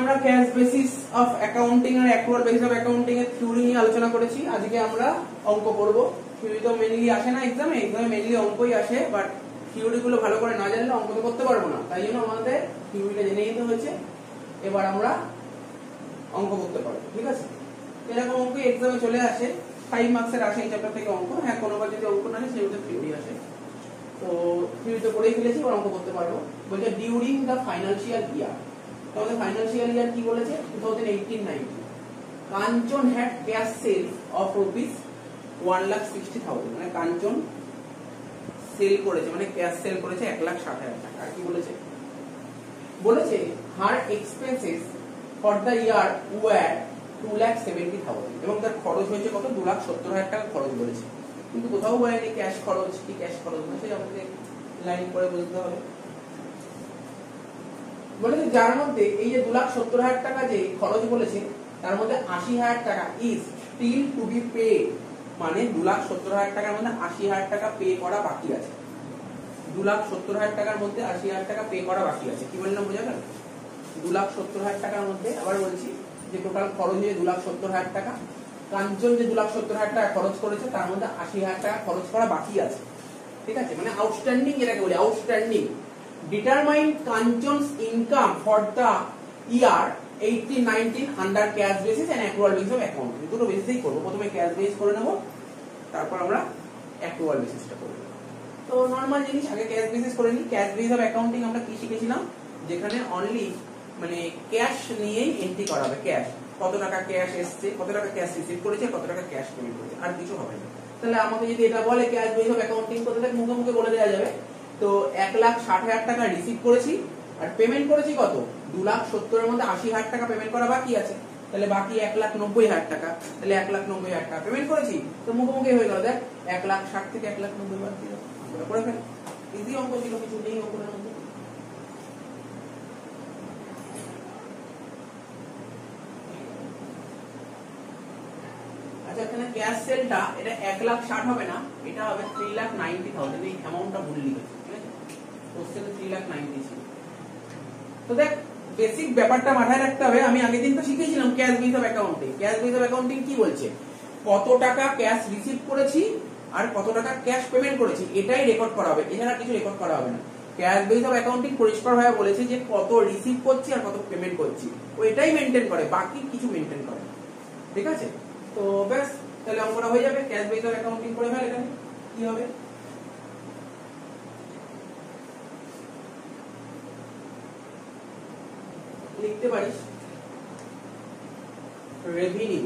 আমরা cash basis of accounting আর accrual basis of accounting এর থিওরি নিয়ে আলোচনা করেছি। আজকে আমরা অঙ্ক করব। থিওরি তো মেইনলি আসে না এক্সামে মেইনলি অঙ্কই আসে, বাট থিওরি গুলো ভালো করে না জানলে অঙ্ক তো করতে পারবো না। তাই জন্য আমাদের থিওরিটা জেনে নিতে হয়েছে, এবার আমরা অঙ্ক করতে পারবো। ঠিক আছে, এরকম অঙ্ক এক্সামে চলে আসে, 5 মার্কসের আসে এই চ্যাপ্টার থেকে অঙ্ক। হ্যাঁ, কোনোবার যদি অঙ্ক না আসে সেটা থিওরি আসে। তো থিওরি তো করেই ফেলেছি, এবার অঙ্ক করতে পারবো। বলছে ডিউরিং দ্য ফাইন্যান্সিয়াল ইয়ার, তাহলে ফাইন্যান্সিয়াল ইয়ার কি বলেছে 2018-19, Kanchan had cash sale of rupees 1,60,000, মানে কাঞ্চন সেল করেছে, মানে ক্যাশ সেল করেছে 1,60,000 টাকা। আর কি বলেছে, বলেছে her expenses for the year were 2,70,000, এবং তার খরচ হয়েছে কত 2,70,000 টাকা খরচ বলেছে। কিন্তু কোথাও বলেনি ক্যাশ খরচ কি ক্যাশ খরচ না, সেটা আমাদের লাইন করে বুঝতে হবে। বলেছে যার মধ্যে এই যে 2,70,000 টাকা যে খরচ বলেছে, তার মধ্যে 80,000 টাকা is still to be pay, মানে 2,70,000 টাকার মধ্যে 80,000 টাকা পে করা বাকি আছে। 2,70,000 টাকার মধ্যে 80,000 টাকা পে করা বাকি আছে। কি বললাম বোঝা গেল? 2,70,000 টাকার মধ্যে, আবার বলছি যে টোটাল খরচ হয়ে 2,70,000 টাকা, কাঞ্চন যে 2,70,000 টাকা খরচ করেছে তার মধ্যে 80,000 টাকা খরচ করা বাকি আছে। ঠিক আছে, মানে আউটস্ট্যান্ডিং, এটাকে বলি outstanding. Determine Kanchan's income for the year 18-19 under cash basis and accrual basis of accounting. দুটো বেসিসেই করব, প্রথমে ক্যাশ বেসিস করে নেব, তারপর আমরা অ্যাক্রুয়াল বেসিসটা করব। তো নরমাল জিনিস, আগে ক্যাশ বেসিস করে নিই। ক্যাশ বেসিস অফ অ্যাকাউন্টিং আমরা কি শিখেছিলাম, যেখানে অনলি মানে ক্যাশ নিয়েই এন্ট্রি করা হবে। ক্যাশ, কত টাকা ক্যাশ এসছে, কত টাকা ক্যাশ রিসিভ করেছে, কত টাকা ক্যাশ পেমেন্ট করেছে, আর কিছু হবে না। তাহলে আমাকে যদি এটা বলে ক্যাশ বেসিস অফ অ্যাকাউন্টিং করতে, তাহলে মুখে মুখে বলে দেওয়া যাবে। তো 1,60,000 টাকা রিসিভ করেছি আর পেমেন্ট করেছি কত 2,70,000 এর মধ্যে 80,000 টাকা পেমেন্ট করা বাকি আছে, তাহলে বাকি 1,90,000 টাকা। তাহলে 1,90,000 টাকা পেমেন্ট করেছি, তো মুখে মুখে হয়ে গেল। দেখ 1,60,000 থেকে 1,90,000 বাদ দিল, আমরা করে ফেলি। ইজি অঙ্ক ছিল, কিছু নেই অঙ্কের মধ্যে। আচ্ছা, এখানে ক্যাশ সেলটা এটা 1,60,000 হবে না, এটা হবে 3,90,000। এই অ্যামাউন্টটা ভুল লিখেছি, ঠিক আছে? কোশ্চেনে 3,90,000 ছিল। তো দেখ বেসিক ব্যাপারটা মাথায় রাখতে হবে। আমি আগের দিন তো শিখেছিলাম cash basis of accounting. Cash basis of accounting কি বলছে, কত টাকা ক্যাশ রিসিভ করেছি আর কত টাকা ক্যাশ পেমেন্ট করেছি, এটাই রেকর্ড করা হবে, এছাড়া কিছু রেকর্ড করা হবে না। ক্যাশ বেসিস অফ অ্যাকাউন্টিং পরিষ্কার ভাবে বলেছে যে কত রিসিভ করছি আর কত পেমেন্ট করছি, ওইটাই মেনটেন করে, বাকি কিছু মেনটেন করে না। ঠিক আছে, তো ব্যাস, তাহলে অঙ্কটা হয়ে যাবে। ক্যাশ বেসিস অফ অ্যাকাউন্টিং করে ফেল। এখানে কি হবে, লিখতে পারিস রেভিনিউ।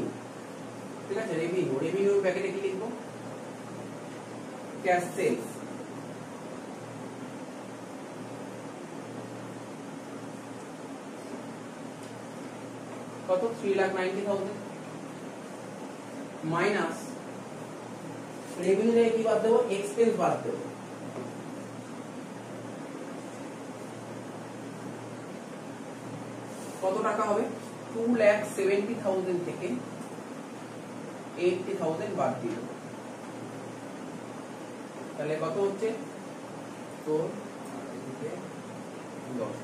ঠিক আছে, রেভিনিউ, রেভিনিউ ব্র্যাকেটে কি লিখবো, ক্যাশ সেলস। কত 3,90,000 মাইনাস রেভিনিউ থেকে কি বাদ দেবো, এক্সপেন্স বাদ দেবো। কত টাকা হবে 2,70,000 থেকে 80,000 বাদ দিল, তাহলে কত হচ্ছে তোর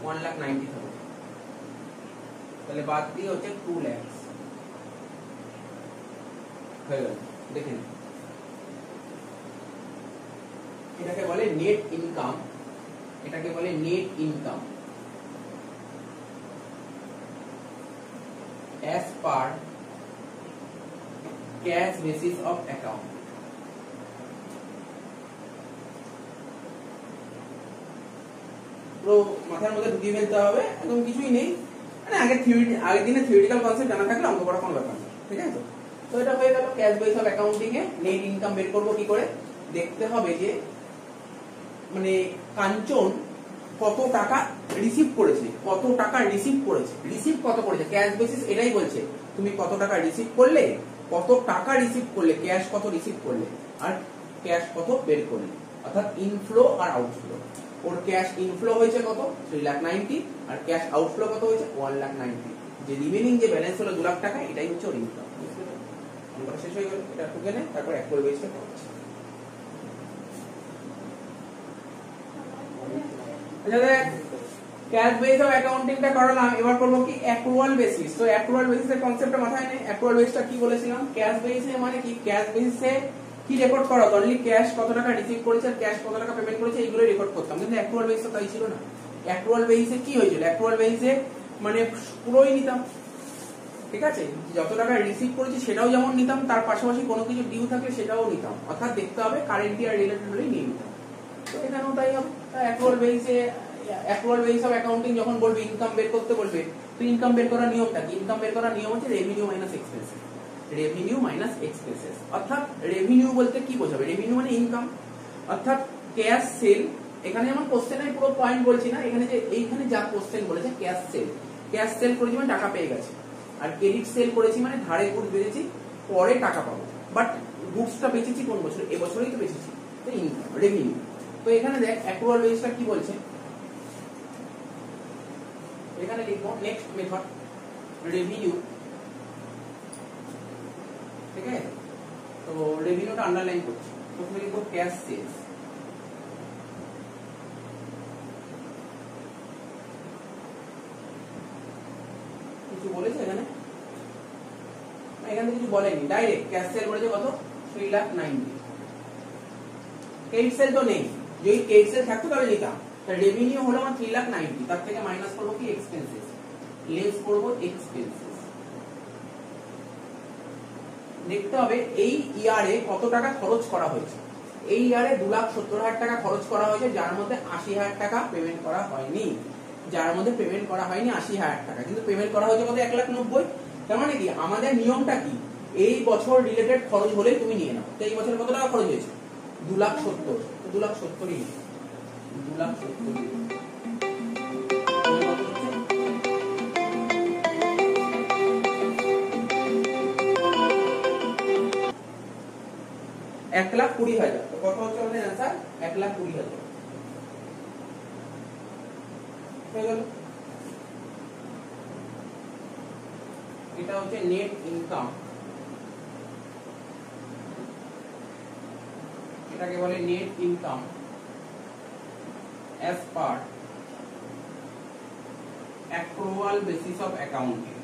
1,90,000। তাহলে বাদ দিয়ে হচ্ছে 2 লাখ হয়ে গেল। দেখেন এটাকে বলে নেট ইনকাম, এটাকে বলে net income as per cash basis of account। তো মাথার মধ্যে ঢুকিয়ে ফেলতে হবে, একদম কিছুই নেই, মানে আগের দিনে থিওরিটিক্যাল কনসেপ্ট জানা থাকলে অঙ্ক করা কোনো ব্যাপার না। ঠিক আছে, তো এটা হয়ে গেল cash basis of accounting A net income বের করবো কি করে, দেখতে হবে যে মানে কাঞ্চন কত টাকা রিসিভ করেছে, কত টাকা রিসিভ করেছে, রিসিভ কত করেছে, ক্যাশ বেসিস এটাই বলছে তুমি কত টাকা রিসিভ করলে, কত টাকা রিসিভ করলে, ক্যাশ কত রিসিভ করলে আর ক্যাশ কত বের করলে, অর্থাৎ ইনফ্লো আর আউটফ্লো। ওর ক্যাশ ইনফ্লো হয়েছে কত 3,90,000 আর ক্যাশ আউটফ্লো কত হয়েছে 1,90,000। যে রিমেনিং যে ব্যালেন্স হলো 2 লাখ টাকা, এটাই হচ্ছে ওর ইনকাম। অঙ্কটা শেষ হয়ে গেল, এটা টুকে নে, তারপর অ্যাক্রুয়াল বেসিসটা করছি। আচ্ছা দেখ ক্যাশ বেস অফ অ্যাকাউন্টিংটা করালাম, এবার করব কি অ্যাক্রুয়াল বেসিস। তো অ্যাক্রুয়াল বেসিসের কনসেপ্টটা মাথায় নেই। অ্যাক্রুয়াল বেসিসটা কি বলেছিলাম? ক্যাশ বেসিসে মানে কি, ক্যাশ বেসিসে কি রেকর্ড করা, অনলি ক্যাশ কত টাকা রিসিভ করেছে আর ক্যাশ কত টাকা পেমেন্ট করেছে এইগুলো রেকর্ড করতাম। কিন্তু অ্যাক্রুয়াল বেসিসে তাই ছিল না। অ্যাক্রুয়াল বেসিসে কি হয়েছিল, অ্যাক্রুয়াল বেসিসে মানে পুরোই নিতাম, ঠিক আছে, যত টাকা রিসিভ করেছি সেটাও যেমন নিতাম, তার পাশাপাশি কোনো কিছু ডিউ থাকলে সেটাও নিতাম, অর্থাৎ দেখতে হবে কারেন্ট ইয়ার রিলেটেড হলেই নিয়ে নিতাম। তো এখানেও তাই হবে। অ্যাক্রুয়াল বেসিসে, অ্যাক্রুয়াল বেসিস অফ অ্যাকাউন্টিং যখন বলবে ইনকাম বের করতে বলবে, তো ইনকাম বের করার নিয়মটা কি? ইনকাম বের করার নিয়ম হচ্ছে revenue minus expenses. Revenue minus expenses অর্থাৎ রেভিনিউ বলতে কি বোঝাবে? রেভিনিউ মানে ইনকাম, অর্থাৎ ক্যাশ সেল। এখানে যেমন কোশ্চেনের পুরো পয়েন্ট বলছি না, এখানে যে এইখানে যা কোশ্চেন বলেছে ক্যাশ সেল, ক্যাশ সেল করেছি মানে টাকা পেয়ে গেছে, আর ক্রেডিট সেল করেছি মানে ধারে গুড বেচেছি পরে টাকা পাবো, বাট গুডসটা বেচেছি কোন বছর? এবছরই তো বেচেছি, তো ইনকাম রেভিনিউ। তো এখানে দেখ অ্যাক্রুয়াল বেসিসটা কি বলছে, এখানে লিখবো নেক্সট মেথড রেভিনিউ, ঠিক আছে। তো রেভিনিউটা আন্ডারলাইন করছি, প্রথমে লিখবো ক্যাশ সেলস, কিছু বলেছে এখানে? এখানে কিছু বলেনি, ডাইরেক্ট ক্যাশ সেল বলেছে কত? 3,90,000। ক্রেডিট সেল তো নেই, যদি ক্রেডিট সেল থাকতো তাহলে নিতাম। রেভিনিউ হলো আমার 3,90,000, তার থেকে মাইনাস করবো কি এক্সপেন্সেস, লেস করবো এক্সপেন্সেস। দেখতে হবে এই ইয়ারে কত টাকা খরচ করা হয়েছে। এই ইয়ারে 2,70,000 টাকা খরচ করা হয়েছে, যার মধ্যে 80,000 টাকা পেমেন্ট করা হয়নি, যার মধ্যে পেমেন্ট করা হয়নি 80,000 টাকা, কিন্তু পেমেন্ট করা হয়েছে কত? 1,90,000। তার মানে কি আমাদের নিয়মটা কি, এই বছর রিলেটেড খরচ হলে তুমি নিয়ে নাও। তো এই বছর কত টাকা খরচ হয়েছে? 2,70,000, 2,70,000, 2,70,000। 1,20,000। তো কত হচ্ছে আমাদের অ্যান্সার? 1,20,000 হয়ে গেল। এটা হচ্ছে নেট ইনকাম, এটাকে বলে net income as per accrual basis of accounting.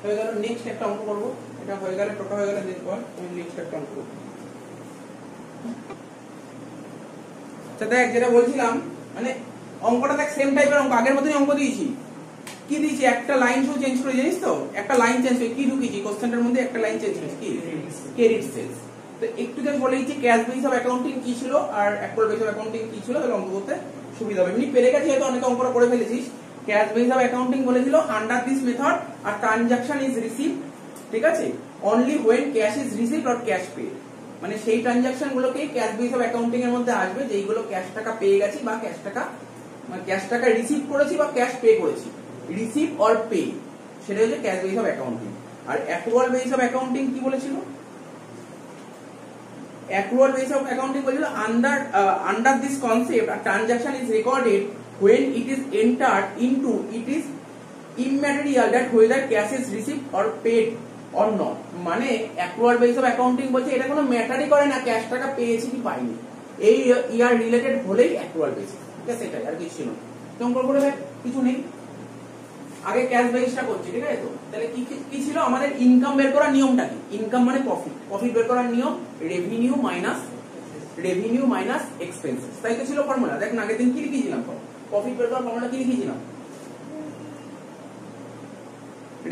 হয়ে গেল। নেক্সট একটা অঙ্ক করবো, এটা হয়ে গেলে টোটা হয়ে গেলে দেখবো, আমি নেক্সট একটা অঙ্ক করবো। আচ্ছা দেখ, যেটা বলছিলাম মানে অঙ্কটা দেখ সেম টাইপের অঙ্ক, আগের মতই অঙ্ক দিয়েছি। কি দিয়েছি? একটা লাইন শুধু চেঞ্জ করে, জানিস তো, একটা লাইন চেঞ্জ করে কি ঢুকিয়েছি কোশ্চেনটার মধ্যে? একটা লাইন চেঞ্জ করেছি, কি? Credit sales. তো একটু জাস্ট বলে দিচ্ছি ক্যাশ বেসিস অফ অ্যাকাউন্টিং কি ছিল আর অ্যাক্রুয়াল বেসিস অফ অ্যাকাউন্টিং কি ছিল, তাহলে অঙ্ক করতে সুবিধা হবে। এমনি পেরে গেছি, হয়তো অনেক অঙ্কটা করে ফেলেছিস। ক্যাশ বেসিস অফ অ্যাকাউন্টিং বলেছিল under this method are transaction is received, ঠিক আছে, only when cash is received or cash paid. মানে সেই ট্রানজাকশন গুলোকে ক্যাশ বেসিস অফ অ্যাকাউন্টিং এর মধ্যে আসবে যেইগুলো ক্যাশ টাকা পেয়ে গেছি বা ক্যাশ টাকা রিসিভ করেছি বা ক্যাশ পে করেছি, রিসিভ অর পে, সেটা হচ্ছে ক্যাশ বেসিস অফ অ্যাকাউন্টিং। আর অ্যাক্রুয়াল বেসিস অফ অ্যাকাউন্টিং কি বলেছিল? অ্যাক্রুয়াল বেসিস অফ অ্যাকাউন্টিং বলেছিল under this concept a transaction is recorded when it is entered into it is immaterial that whether cash is received or paid or not। মানে accrual basis of accounting বলছে এটা কোনো ম্যাটারই করে না cash টাকা পেয়েছি কি পাইনি, এই ইয়ার রিলেটেড হলেই অ্যাক্রুয়াল বেসিস, ঠিক আছে, সেটাই, আর কিছু না। তোমরা করে কিছু নেই, আগে ক্যাশ বেসিসটা করছি, ঠিক আছে। তো তাহলে কি ছিল আমাদের? ইনকাম বের করার নিয়মটা কি? ইনকাম মানে প্রফিট, প্রফিট বের করার নিয়ম রেভিনিউ মাইনাস এক্সপেন্সেস, তাই তো ছিল ফর্মুলা। দেখ না আগের দিন কি লিখেছিলাম, প্রফিট বের করার ফর্মুলা কি লিখেছিলাম?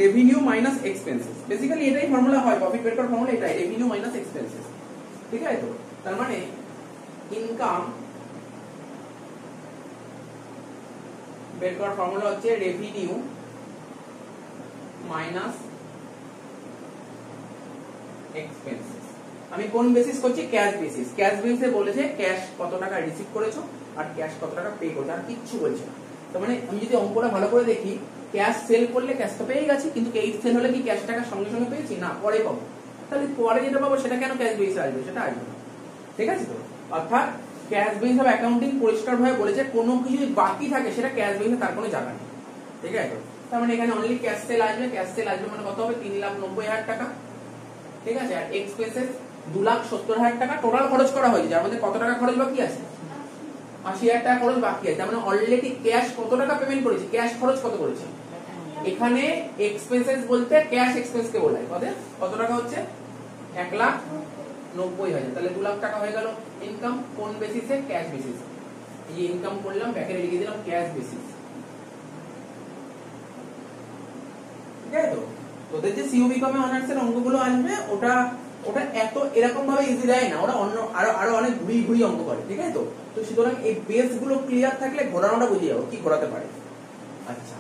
Revenue minus expenses. বেসিক্যালি এটাই ফর্মুলা হয়, প্রফিট বের করার ফর্মুলা এটাই, রেভিনিউ মাইনাস এক্সপেন্সেস, ঠিক আছে। তো তার মানে ইনকাম বের করার ফর্মুলা হচ্ছে রেভিনিউ মাইনাস এক্সপেন্সেস। আমি কোন বেসিস করছি? Cash basis. ক্যাশ বেসিসে বলেছে ক্যাশ কত টাকা রিসিভ করেছো আর ক্যাশ কত টাকা পে করেছো, আর কিচ্ছু বলছে না। তার মানে আমি যদি অঙ্কটা ভালো করে দেখি, ক্যাশ সেল করলে ক্যাশ তো পেয়ে গেছি, কিন্তু ক্রেডিট সেল হলে কি ক্যাশ টাকা সঙ্গে সঙ্গে পেয়েছি? না, পরে পাবো। তাহলে পরে যেটা পাবো সেটা কেন ক্যাশ বেসিসে আসবে? সেটা আসবে না, ঠিক আছে। তো অর্থাৎ ক্যাশ বেস অফ অ্যাকাউন্টিং পরিষ্কার ভাবে বলেছে কোনো কিছু যদি বাকি থাকে সেটা ক্যাশ বেসে তার কোনো জায়গা নেই, ঠিক আছে? তার মানে এখানে অনলি ক্যাশ সেল আসবে, ক্যাশ সেল আসবে মানে কত হবে 3,90,000 টাকা, ঠিক আছে? আর এক্সপেন্সেস 2,70,000 টাকা টোটাল খরচ করা হয়েছে, যার মধ্যে কত টাকা খরচ বাকি আছে? 80,000 টাকা খরচ বাকি আছে। তার মানে অলরেডি ক্যাশ কত টাকা পেমেন্ট করেছে, ক্যাশ খরচ কত করেছে? এখানে এক্সপেন্সেস বলতে ক্যাশ এক্সপেন্স কে বলা হয়, কত টাকা হচ্ছে? 1,90,000। তাহলে 2 লাখ টাকা হয়ে গেল ইনকাম। কোন বেসিসে? ক্যাশ বেসিসে। এই যে ইনকাম করলাম ব্যাকেটে লিখে দিলাম ক্যাশ বেসিস, ঠিক আছে? তো তোদের যে সিওবি কমে অনার্সের অঙ্কগুলো আসবে ওটা এত এরকম ভাবে ইজি দেয় না, ওরা অন্য আরো অনেক ঘুরি অঙ্ক করে, ঠিক আছে? তো সুতরাং এই বেস গুলো ক্লিয়ার থাকলে ঘোরানোটা বুঝে যাবো কি ঘোরাতে পারে। আচ্ছা,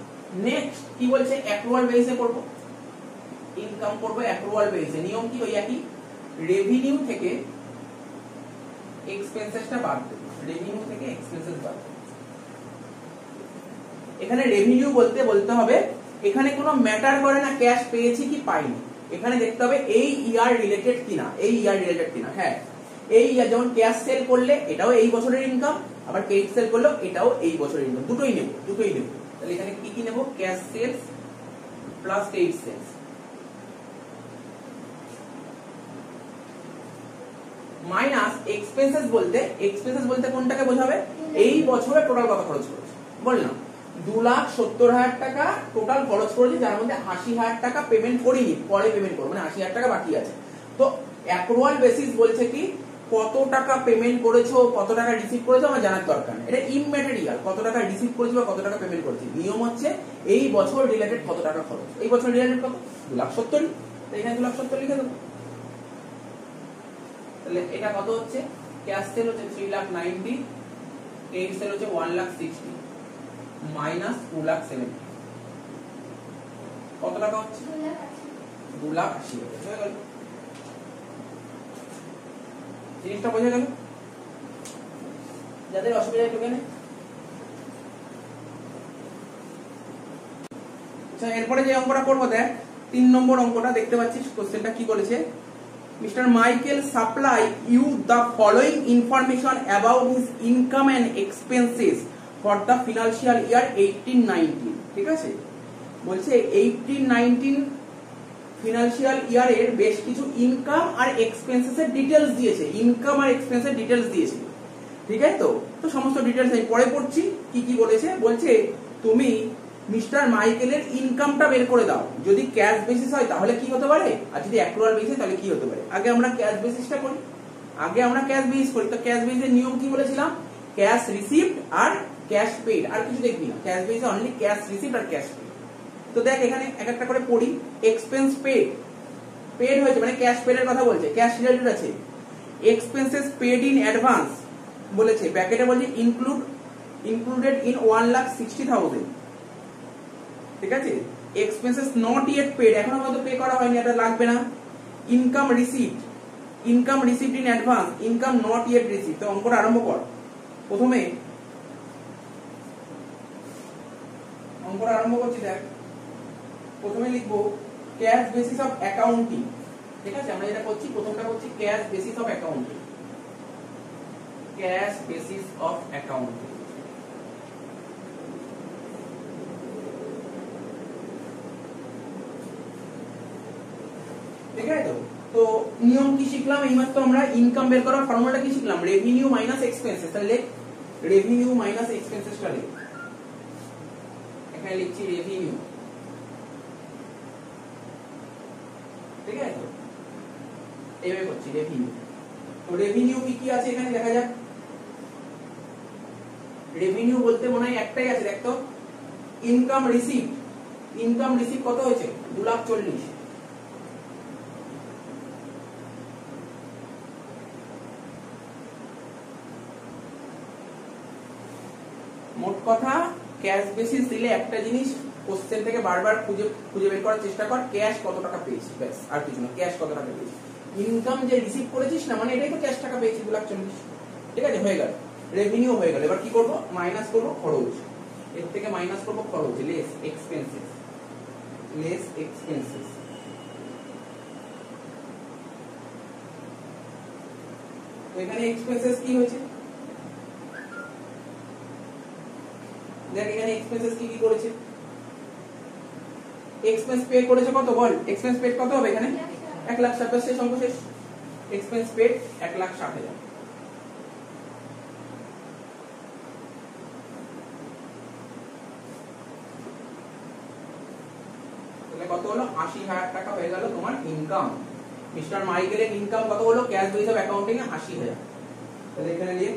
নেক্সট কি বলছে? অ্যাক্রুয়াল বেসে করব, ইনকাম করব অ্যাক্রুয়াল বেসে। নিয়ম কি? ওই একই, রেভিনিউ থেকে এক্সপেন্সেসটা বাদ দেব, রেভিনিউ থেকে এক্সপেন্সেস বাদ দেব। এখানে রেভিনিউ বলতে হবে এখানে কোনো ম্যাটার করে না ক্যাশ পেয়েছি কি পাইনি, এখানে দেখতে হবে এই ইয়ার রিলেটেড কিনা, এই ইয়ার রিলেটেড কিনা। হ্যাঁ, এই ইয়ার যেমন ক্যাশ সেল করলে এটাও এই বছরের ইনকাম, আবার ক্রেডিট সেল করলে এটাও এই বছরের ইনকাম, দুটোই নেব। তাহলে এখানে কি নেব? Cash sales plus credit sales minus expenses বলতে কোনটাকে বোঝাবে? এই বছরে টোটাল কত খরচ করেছে বললাম, 2,70,000 টাকা টোটাল খরচ করেছে, যার মধ্যে 80,000 টাকা পেমেন্ট করিনি, পরে পেমেন্ট করবো, মানে 80,000 টাকা বাকি আছে। তো অ্যাক্রুয়াল বেসিস বলছে কি কত টাকা পেমেন্ট করেছো, কত টাকা রিসিভ করেছো আমার জানার দরকার নেই, এটা ইমম্যাটেরিয়াল। কত টাকা রিসিভ করেছো বা কত টাকা পেমেন্ট করেছি, নিয়ম হচ্ছে এই বছর রিলেটেড কত টাকা খরচ, এই বছর রিলেটেড কত? 2,70,000। তো এখানে 2,70,000 লিখে দেবো। তাহলে এটা কত হচ্ছে? ক্যাশ সেল হচ্ছে 3,90,000, ক্রেডিট সেল হচ্ছে 1,60,000 মাইনাস 2,70,000 কত টাকা হচ্ছে? 2,80,000 হয়ে গেল। জিনিসটা বোঝা গেল? যাদের অসুবিধা একটু কেন। আচ্ছা, এরপরে যে অঙ্কটা করবো দেখ, 3 নম্বর অঙ্কটা দেখতে পাচ্ছিস কোশ্চেনটা কি বলেছে? Mr. Michael supply you the following information about his income and expenses for the financial year 18-19, ঠিক আছে? বলছে 18-19 ফিনান্সিয়াল ইয়ারের বেশ কিছু ইনকাম আর এক্সপেন্সেস এর ডিটেইলস দিয়েছে, ইনকাম আর এক্সপেন্সের ডিটেইলস দিয়েছে, ঠিক আছে? তো সমস্ত ডিটেইলস আমি পরে পড়ছি। কি বলেছে? বলছে তুমি মিস্টার মাইকেলের ইনকামটা বের করে দাও, যদি ক্যাশ বেসিস হয় তাহলে কি হতে পারে, আর যদি অ্যাক্রুয়াল বেসিস তাহলে কি হতে পারে। আগে আমরা ক্যাশ বেসিসটা করি, তো ক্যাশ বেসিসের নিয়ম কি বলেছিলাম? ক্যাশ রিসিভড আর ক্যাশ পেড, আর কিছু দেখবি না, ক্যাশ বেসিসে অনলি ক্যাশ রিসিভড আর ক্যাশ পেড। তো দেখ এখানে এক একটা করে পড়ি। এক্সপেন্স পেড হয়েছে মানে ক্যাশ পেডের কথা বলছে, ক্যাশ রিলেটেড আছে। এক্সপেন্সেস পেড ইন অ্যাডভান্স বলেছে, ব্র্যাকেটে বলছে ইনক্লুডেড ইন 1,60,000, ঠিক আছে? এক্সপেন্সেস নট ইয়েট পেড, এখনো পর্যন্ত পে করা হয়নি, এটা লাগবে না। Income received in advance, income not yet received. তো অঙ্কটা আরম্ভ কর। প্রথমে অঙ্কটা আরম্ভ করছি দেখ, প্রথমে লিখবো ক্যাশ বেসিস অফ অ্যাকাউন্টিং, ঠিক আছে? আমরা যেটা করছি প্রথমটা করছি cash basis of accounting, cash basis of accounting. ঠিক আছে? তো নিয়ম কি শিখলাম এইমাত্র আমরা? ইনকাম বের করার ফর্মুলাটা কি শিখলাম? Revenue minus expenses. তাহলে রেভিনিউ মাইনাস এক্সপেন্সেসটা লিখ, এখানে লিখছি রেভিনিউ, ঠিক আছে? তো এইভাবে করছি রেভিনিউ। তো রেভিনিউ কি আছে এখানে দেখা যাক। রেভিনিউ বলতে মনে হয় একটাই আছে, দেখতো ইনকাম রিসিভ কত হয়েছে? 2,40,000। মোট কথা ক্যাশ বেসিস দিলে একটা জিনিস কোশ্চেন থেকে বারবার খুঁজে বের করার চেষ্টা কর, ক্যাশ কত টাকা পেয়েছি, ব্যাস আর কিছু না, ক্যাশ কত টাকা পেয়েছি। ইনকাম যে রিসিভ করেছিস না মানে এটাই তো ক্যাশ টাকা পেয়েছি 2,40,000, ঠিক আছে? হয়ে গেল, রেভিনিউ হয়ে গেল। এবার কি করব? মাইনাস করব খরচ, এর থেকে মাইনাস করব খরচ, লেস এক্সপেন্সেস। তো এখানে এক্সপেন্সেস কি হয়েছে? এক্সপেন্সেস কি কি করেছে, এক্সপেন্স পে করেছে কত বল, এক্সপেন্স পেড কত হবে এখানে 1,60,000 শেষ অঙ্ক শেষ, এক্সপেন্স পেড 1,60,000। তাহলে কত হলো 80,000 টাকা হয়ে গেল তোমার ইনকাম। মিস্টার মাইকেলের ইনকাম কত হলো ক্যাশ বেস অফ অ্যাকাউন্টিং এ 80,000। তাহলে এখানে লিখ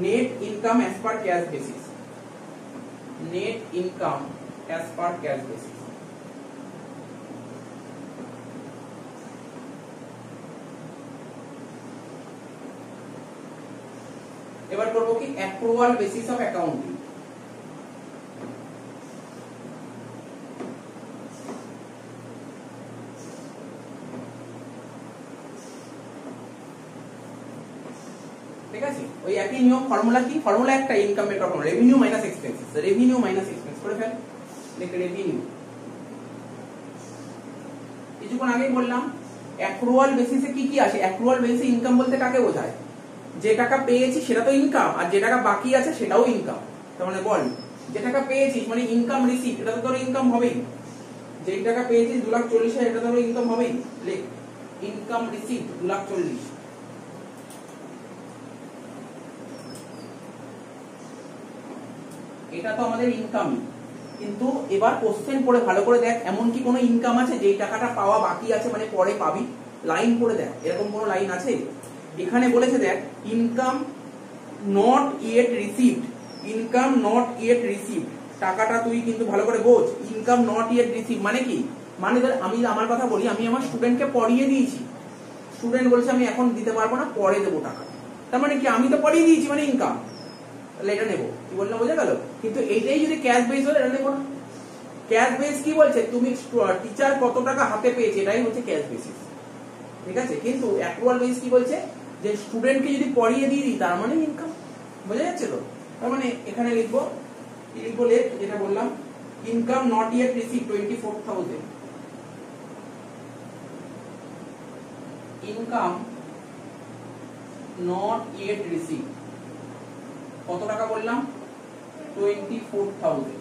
net income as per cash basis, net income as per cash basis. এবার করব কি অ্যাক্রুয়াল বেসিস অফ অ্যাকাউন্টিং। ঠিক আছে, ওই একই নিয়ম, ফর্মুলা কি, ফর্মুলা একটা, ইনকাম বের করার formula revenue minus expenses, revenue minus expense করে ফেল, লিখ রেভিনিউ। কিছুক্ষণ আগেই বললাম অ্যাক্রুয়াল বেসিসে কি কি আসে, অ্যাক্রুয়াল বেসিসে ইনকাম বলতে কাকে বোঝায়, যে টাকা পেয়েছি সেটা তো ইনকাম, আর যে টাকা বাকি আছে সেটাও ইনকাম। তার মানে বল যে টাকা পেয়েছিস মানে ইনকাম রিসিভ, এটা তো তোর ইনকাম হবেই, যে টাকা পেয়েছিস 2,40,000 এটা তোর ইনকাম হবেই, লিখ ইনকাম রিসিভ 2,40,000। এটা তো আমাদের ইনকাম। কিন্তু এবার কোশ্চেন পড়ে ভালো করে দেখ, এমন কি কোনো ইনকাম আছে যেই টাকাটা পাওয়া বাকি আছে মানে পরে পাবি, লাইন পড়ে দেখ এরকম কোনো লাইন আছে। এখানে বলেছে দেখ income not yet received, income not yet received, টাকাটা তুই কিন্তু ভালো করে বোঝ, ইনকাম নট ইয়েট রিসিভ মানে কি, মানে ধর আমি আমার কথা বলি, আমি আমার স্টুডেন্টকে পড়িয়ে দিয়েছি, স্টুডেন্ট বলছে আমি এখন দিতে পারবো না পরে দেবো টাকা, তার মানে কি আমি তো পড়িয়ে দিয়েছি মানে ইনকাম, তাহলে এটা নেবো, কি বললাম বোঝা গেল। কিন্তু এইটাই যদি ক্যাশ বেস হলে এটা নেবো না। ক্যাশ বেস কি বলছে, তুমি টিচার কত টাকা হাতে পেয়েছে এটাই হচ্ছে ক্যাশ বেসিস, ঠিক আছে। কিন্তু অ্যাক্রুয়াল বেস কি বলছে, যে স্টুডেন্টকে যদি পড়িয়ে দিয়ে দিই তার মানে ইনকাম, বোঝা যাচ্ছে তো। তার মানে এখানে লিখবো কি লিখবো, লেট যেটা বললাম income not yet receive 24,000, income not yet receive কত টাকা বললাম 24,000,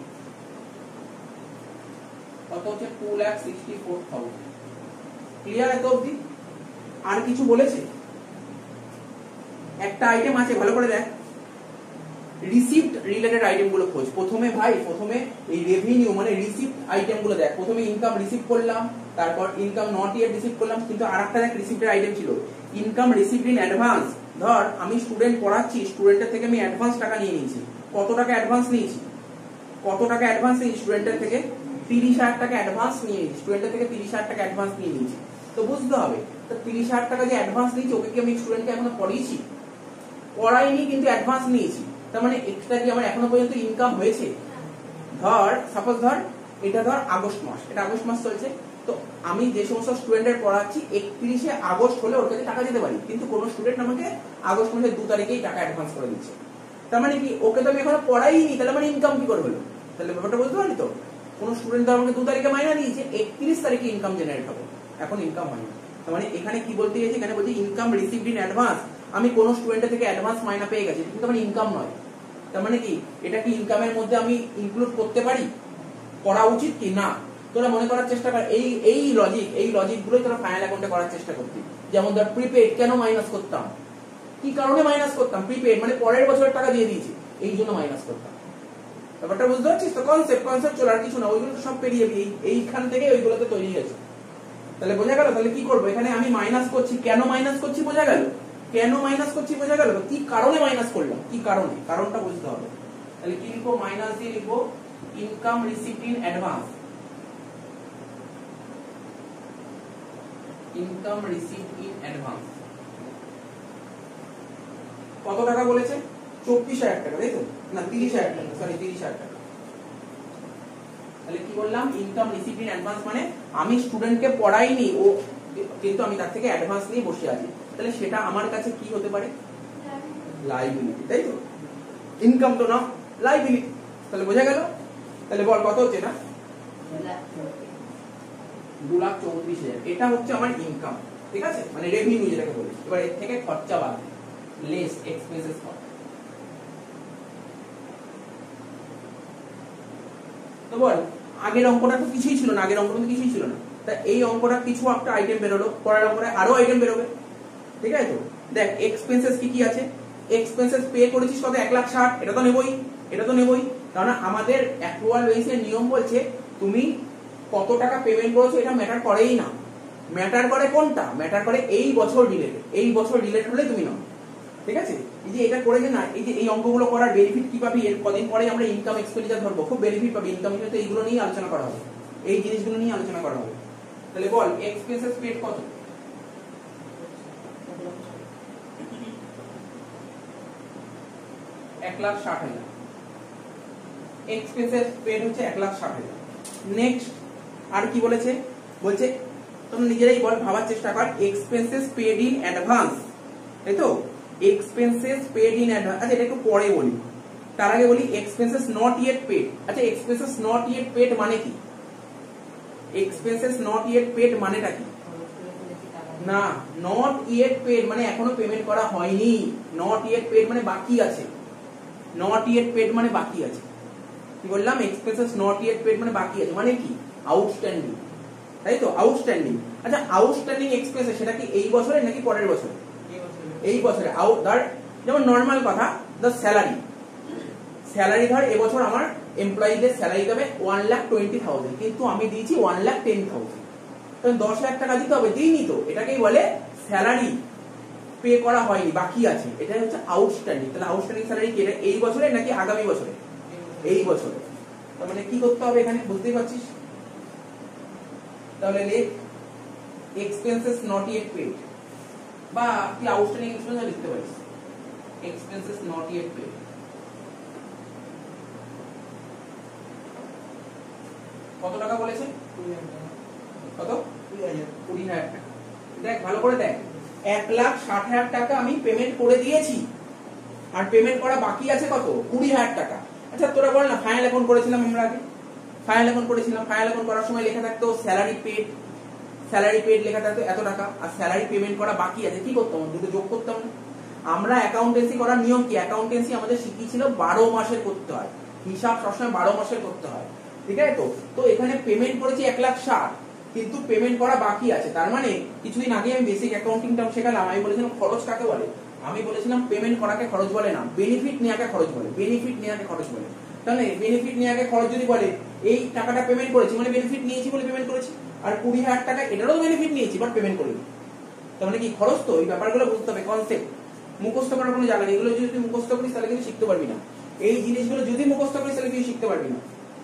কত হচ্ছে 2,64,000। ক্লিয়ার এত অবধি? আর কিছু বলেছে? একটা আইটেম আছে ভালো করে দেখ, রিসিপ্ট রিলেটেড আইটেম গুলো খোঁজ। প্রথমে ভাই প্রথমে এই রেভিনিউ মানে রিসিপ্ট আইটেম গুলো দেখ, প্রথমে ইনকাম রিসিভ করলাম, তারপর ইনকাম নট ইয়েট রিসিভ করলাম, কিন্তু আরেকটা দেখ রিসিপ্টের আইটেম ছিল ইনকাম রিসিভড ইন অ্যাডভান্স। ধর আমি স্টুডেন্ট পড়াচ্ছি, স্টুডেন্টের থেকে আমি অ্যাডভান্স টাকা নিয়ে নিয়েছি, কত টাকা অ্যাডভান্স নিয়েছি, কত টাকা অ্যাডভান্স নিয়েছি স্টুডেন্টের থেকে 30,000 টাকা অ্যাডভান্স নিয়ে নিয়েছি, স্টুডেন্টের থেকে 30,000 টাকা অ্যাডভান্স নিয়ে নিয়েছি। তো বুঝতে হবে তো 30,000 টাকা যে অ্যাডভান্স নিয়েছি ওকে কি আমি স্টুডেন্টকে এখনো পড়িয়েছি, পড়াইনি কিন্তু অ্যাডভান্স নিয়েছি, তার মানে এক্সট্রা কি আমার এখনো পর্যন্ত ইনকাম হয়েছে। ধর সাপোজ ধর এটা ধর আগস্ট মাস, এটা আগস্ট মাস চলছে, তো আমি যে সমস্ত স্টুডেন্টের পড়াচ্ছি 31শে আগস্ট হলে ওর কাছে টাকা দিতে পারি, কিন্তু কোন স্টুডেন্ট আমাকে আগস্ট মাসের 2 তারিখেই টাকা অ্যাডভান্স করে দিচ্ছে, তার মানে কি ওকে তো আমি এখনো পড়াইনি, তাহলে মানে ইনকাম কি করে হলো, তাহলে ব্যাপারটা বুঝতে পারলি তো। কোন স্টুডেন্ট তো আমাকে 2 তারিখে মাইনা দিয়েছে, 31 তারিখে ইনকাম জেনারেট হবে, এখন ইনকাম হয়নি, তার মানে এখানে কি বলতে গেছে, এখানে বলছি ইনকাম রিসিভড ইন অ্যাডভান্স, আমি কোন স্টুডেন্টের থেকে অ্যাডভান্স মাইনা পেয়ে গেছি কিন্তু আমার ইনকাম নয়, তার মানে কি এটা কি ইনকামের মধ্যে আমি ইনক্লুড করতে পারি, করা উচিত কি না। তোরা মনে করার চেষ্টা কর, এই লজিক গুলোই তোরা ফাইনাল অ্যাকাউন্টে করার চেষ্টা করবি। যেমন ধর প্রিপেড কেন মাইনাস করতাম, কি কারণে মাইনাস করতাম, প্রিপেড মানে পরের বছরের টাকা দিয়ে দিয়েছি এই জন্য মাইনাস করতাম, ব্যাপারটা বুঝতে পারছিস তো। কনসেপ্ট চলে আর কিছু না, ওইগুলো তো সব পেরিয়ে যাবি, এইখান থেকে ওইগুলোতে তৈরি হয়েছে। তাহলে বোঝা গেল, তাহলে কি করবো এখানে আমি মাইনাস করছি, কেন মাইনাস করছি বোঝা গেল, কেন মাইনাস করছি বোঝা গেল, কি কারণে মাইনাস করলাম, কি কারণে, কারণটা বুঝতে হবে। তাহলে কি লিখবো, মাইনাস দিয়ে লিখবো income received in advance, income received in advance কত টাকা বলেছে 24,000 টাকা, তাই তো না 30,000 টাকা, সরি 30,000 টাকা। তাহলে কি বললাম, ইনকাম রিসিভড ইন অ্যাডভান্স মানে আমি স্টুডেন্টকে পড়াইনি ও, কিন্তু আমি তার থেকে অ্যাডভান্স নিয়ে বসে আছি, তাহলে সেটা আমার কাছে কি হতে পারে, লাইবিলিটি, তাই তো, ইনকাম তো না লাইবিলিটি। তাহলে বোঝা গেল, তাহলে বল কত হচ্ছে না 2,34,000, এটা হচ্ছে আমার ইনকাম, ঠিক আছে, মানে রেভিনিউ যেটাকে বলি। এবার এর থেকে খরচা বাদ, লেস এক্সপেন্সেস কত, তো বল আগের অঙ্কটা তো কিছুই ছিল না, আগের অঙ্কটা তো কিছুই ছিল না, তা এই অঙ্কটা কিছু একটা আইটেম বেরোলো, পরের অঙ্কটা আরো আইটেম বেরোবে, ঠিক আছে? তো দেখ এক্সপেন্সেস কি কি আছে, এক্সপেন্সেস পে করেছিস কত 1,60,000, এটা তো নেবই, এটা তো নেবই, কারণ আমাদের অ্যাক্রুয়াল বেসিসের নিয়ম বলছে তুমি কত টাকা পেমেন্ট করেছো এটা ম্যাটার করেই না, ম্যাটার করে কোনটা, ম্যাটার করে এই বছর রিলেটেড, এই বছর রিলেটেড হলে তুমি নাও, ঠিক আছে? এই যে এটা করে যে না, এই যে এই অঙ্কগুলো করার বেনিফিট কি পাবি, এর কদিন পরে আমরা ইনকাম এক্সপেন্ডিচার ধরবো, খুব বেনিফিট পাবি, ইনকাম তো এইগুলো নিয়ে আলোচনা করা হবে, এই জিনিসগুলো নিয়ে আলোচনা করা হবে। তাহলে বল এক্সপেন্সেস পেড কত, 1,60,000, এক্সপেন্সেস পেড হচ্ছে 1,60,000। নেক্সট আর কি বলেছে, বলছে তোমরা নিজেরাই বল, ভাবার চেষ্টা কর, এক্সপেন্সেস পেড ইন অ্যাডভান্স, তাই তো? এক্সপেন্সেস পেড ইন অ্যাডভান্স, আচ্ছা এটা একটু পরে বলি, তার আগে বলি এক্সপেন্সেস নট ইয়েট পেড। আচ্ছা এক্সপেন্সেস নট ইয়েট পেড মানে কি, এক্সপেন্সেস নট ইয়েট পেড মানেটা কি? না, নট ইয়েট পেড মানে এখনো পেমেন্ট করা হয়নি, নট ইয়েট পেড মানে বাকি আছে, নট ইয়েট পেড মানে বাকি আছে, কি বললাম? এক্সপেন্সেস নট ইয়েট পেড মানে বাকি আছে, মানে কি? আউটস্ট্যান্ডিং, তাই তো? আউটস্ট্যান্ডিং। আচ্ছা আউটস্ট্যান্ডিং এক্সপেন্সেস সেটা কি এই বছরে নাকি পরের বছরে? এই বছরে। ধর যেমন নর্মাল কথা, দ্য স্যালারি, স্যালারি ধর এবছর আমার এমপ্লয়িদের স্যালারি দেবে 1,20,000, কিন্তু আমি দিয়েছি 1,10,000, তখন 10,000 টাকা দিতে হবে, দিইনি তো, এটাকেই বলে স্যালারি পে করা হয়নি, বাকি আছে, এটাই হচ্ছে আউটস্ট্যান্ডিং। তাহলে আউটস্ট্যান্ডিং স্যালারি কি, এটা এই বছরে নাকি আগামী বছরে? এই বছরে। তার মানে কি করতে হবে এখানে, বুঝতেই পারছিস? তাহলে লেখ এক্সপেন্সেস নট ইয়েট পেড, বা কি আউটস্ট্যান্ডিং এক্সপেন্স লিখতে পারিস, এক্সপেন্সেস নট ইয়েট পেড। কত টাকা বলেছে? কত? 20,000 টাকা। দেখ ভালো করে দেখ, 1,60,000 টাকা আমি পেমেন্ট করে দিয়েছি, আর পেমেন্ট করা বাকি আছে কত? 20,000 টাকা। আচ্ছা তোরা বল না, ফাইনাল অ্যাকাউন্ট করেছিলাম আমরা আগে, ফাইনাল অ্যাকাউন্ট করেছিলাম, ফাইনাল অ্যাকাউন্ট করার সময় লেখা থাকতো স্যালারি পেড, স্যালারি পেড লেখা থাকতো এত টাকা, আর স্যালারি পেমেন্ট করা বাকি আছে, কি করতাম? দুটো যোগ করতাম না? আমরা অ্যাকাউন্টেন্সি করার নিয়ম কি, অ্যাকাউন্টেন্সি আমাদের শিখিয়েছিল 12 মাসের করতে হয়, হিসাব সবসময় 12 মাসের করতে হয়, ঠিক আছে? তো তো এখানে পেমেন্ট করেছি 1,60,000, কিন্তু পেমেন্ট করা বাকি আছে, তার মানে কিছুদিন আগে আমি বেসিক অ্যাকাউন্টিং টার্ম শেখালাম, আমি বলেছিলাম খরচ কাকে বলে, আমি বলেছিলাম পেমেন্ট করাকে খরচ বলে না, বেনিফিট নেওয়াকে খরচ বলে, বেনিফিট নেওয়াকে খরচ বলে। তাহলে বেনিফিট নেওয়াকে খরচ যদি বলে, এই টাকাটা পেমেন্ট করেছি মানে বেনিফিট নিয়েছি বলে পেমেন্ট করেছি, আর 20,000 টাকা এটারও বেনিফিট নিয়েছি বাট পেমেন্ট করিনি, তার মানে কি খরচ? তো এই ব্যাপারগুলো বুঝতে হবে, কনসেপ্ট মুখস্থ করার কোনো জায়গা নেই, এগুলো যদি তুই মুখস্থ করিস তাহলে কিন্তু শিখতে পারবি না, এই জিনিসগুলো যদি মুখস্থ করিস তাহলে তুই শিখতে পারবি না।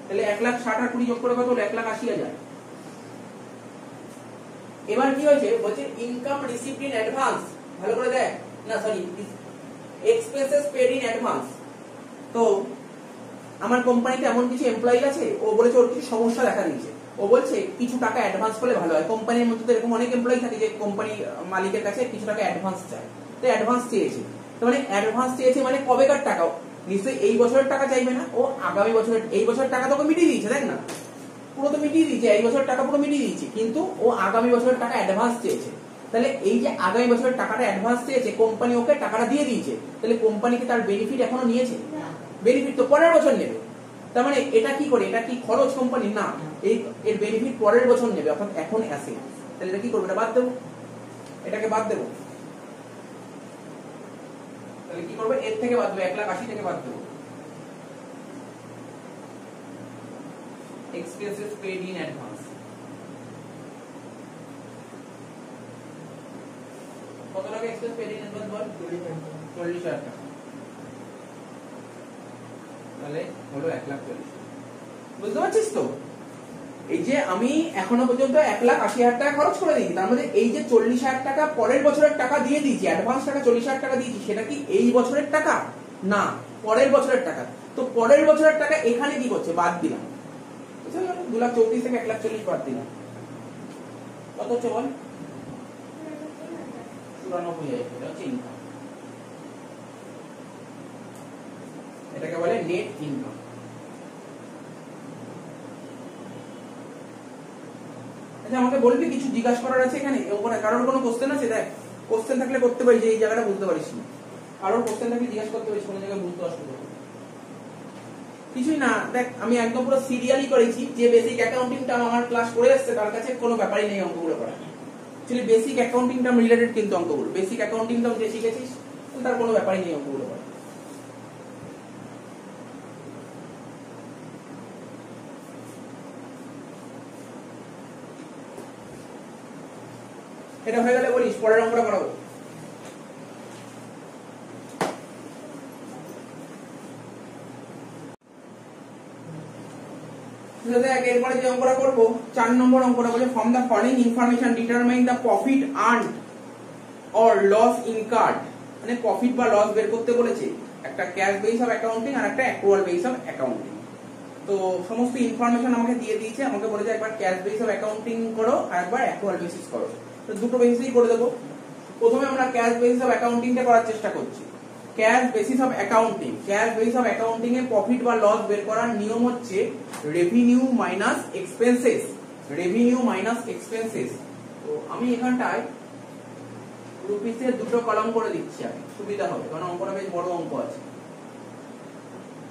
তাহলে 1,60,000 আর 20 যোগ করে কত হলো? 1,80,000। এবার কি হয়েছে বলছে ইনকাম রিসিভড ইন অ্যাডভান্স, ভালো করে দেখ, না sorry expenses paid in advance. তো আমার কোম্পানিতে এমন কিছু এমপ্লয়ি আছে, ও বলেছে ওর কিছু সমস্যা দেখা দিয়েছে, ও বলছে কিছু টাকা অ্যাডভান্স করলে ভালো হয়, কোম্পানির মধ্যে তো এরকম অনেক এমপ্লয়ি থাকে যে কোম্পানি মালিকের কাছে কিছু টাকা অ্যাডভান্স চায়, তো অ্যাডভান্স চেয়েছে, তো মানে অ্যাডভান্স চেয়েছে মানে কবেকার টাকা, নিশ্চয়ই এই বছরের টাকা চাইবে না, ও আগামী বছরের, এই বছরের টাকা তোকে মিটিয়ে দিয়েছে, দেখ না পুরো তো মিটিয়ে দিয়েছে, এই বছরের টাকা পুরো মিটিয়ে দিয়েছে, কিন্তু ও আগামী বছরের টাকা অ্যাডভান্স চেয়েছে। তাহলে এই যে আগামী বছরের টাকাটা অ্যাডভান্স চেয়েছে, কোম্পানি ওকে টাকাটা দিয়ে দিয়েছে, তাহলে কোম্পানি কি তার বেনিফিট এখনো নিয়েছে? বেনিফিট তো পরের বছর নেবে, তার মানে এটা কি করে, এটা কি খরচ কোম্পানি? না, এই এর বেনিফিট পরের বছর নেবে, অর্থাৎ এখন আসে, তাহলে এটা কি করবে? এটা বাদ দেবো, এটাকে বাদ দেবো, তাহলে কি করবে? এর থেকে বাদ দেবো, 1,80,000 থেকে বাদ দেবো, expenses paid in advance। কত টাকা এক্সপেন্স পেড ইন অ্যাডভান্স বল? 40,000 টাকা, তাহলে হলো 1,40,000। বুঝতে পারছিস তো? এই যে আমি এখনো পর্যন্ত 1,80,000 টাকা খরচ করে দিয়েছি, তার মধ্যে এই যে 40,000 টাকা পরের বছরের টাকা দিয়ে দিয়েছি, অ্যাডভান্স টাকা 40,000 টাকা দিয়েছি, সেটা কি এই বছরের টাকা? না, পরের বছরের টাকা। তো পরের বছরের টাকা এখানে কি করছে? বাদ দিলাম, 2,34,000 থেকে 1,40,000 বাদ দিলাম, কত হচ্ছে বল? 94,000। এটা হচ্ছে ইনকাম, এটাকে বলে নেট ইনকাম। আচ্ছা আমাকে বলবি কিছু জিজ্ঞাসা করার আছে এখানে, ওপরে কারোর কোনো কোশ্চেন আছে? দেখ কোশ্চেন থাকলে করতে পারি, যে এই জায়গাটা বুঝতে পারিস না, কারোর কোশ্চেন থাকলে জিজ্ঞাসা করতে পারিস, কোনো জায়গায় বুঝতে অসুবিধা হবে। কিছুই না, দেখ আমি একদম পুরো সিরিয়ালি করেছি, যে বেসিক অ্যাকাউন্টিং টার্ম আমার ক্লাস করে এসেছে তার কাছে কোনো ব্যাপারই নেই অঙ্কগুলো করা। Actually basic accounting term related কিন্তু অঙ্কগুলো, বেসিক অ্যাকাউন্টিং টার্ম যে শিখেছিস তার কোনো ব্যাপারই নেই অঙ্কগুলো করা। এটা হয়ে গেলে বলিস পরের অঙ্কটা করাবো। এরপরে যে অঙ্কটা করবো 4 নম্বর অঙ্কটা বলে from the following information determine the profit earned or loss incurred, মানে প্রফিট বা লস বের করতে বলেছে, একটা ক্যাশ বেস অফ অ্যাকাউন্টিং আর একটা অ্যাক্রুয়াল বেস অফ অ্যাকাউন্টিং। তো সমস্ত ইনফরমেশন আমাকে দিয়ে দিয়েছে, আমাকে বলেছে একবার ক্যাশ বেস অফ অ্যাকাউন্টিং করো আর একবার অ্যাক্রুয়াল বেসিস করো। তো দুটো বেসিসই করে দেবো। প্রথমে আমরা ক্যাশ বেসিস অফ অ্যাকাউন্টিংটা করার চেষ্টা করছি। Cash basis of accounting, cash basis of accounting A profit বা লস বের করার নিয়ম হচ্ছে revenue minus expenses, revenue minus expenses. তো আমি এখানটায় রুপিসের দুটো কলাম করে দিচ্ছি, আমি সুবিধা হবে কারণ অঙ্কটা বেশ বড় অঙ্ক আছে।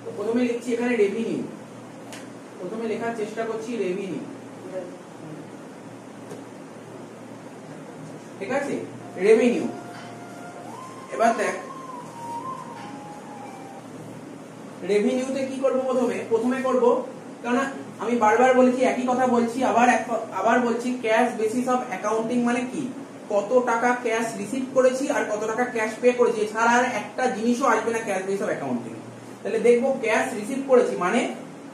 তো প্রথমে লিখছি এখানে রেভিনিউ, প্রথমে লেখার চেষ্টা করছি রেভিনিউ, ঠিক আছে, রেভিনিউ। এবার দেখ রেভিনিউতে কি করব, প্রথমে করব, কারণ আমি বারবার বলেছি একই কথা বলছি, আবার বলছি ক্যাশ বেসিস অফ অ্যাকাউন্টিং মানে কি, কত টাকা ক্যাশ রিসিভ করেছি আর কত টাকা ক্যাশ পে করেছি, এছাড়া আর একটা জিনিসও আসবে না ক্যাশ বেসিস অফ অ্যাকাউন্টিং। তাহলে দেখবো ক্যাশ রিসিভ করেছি মানে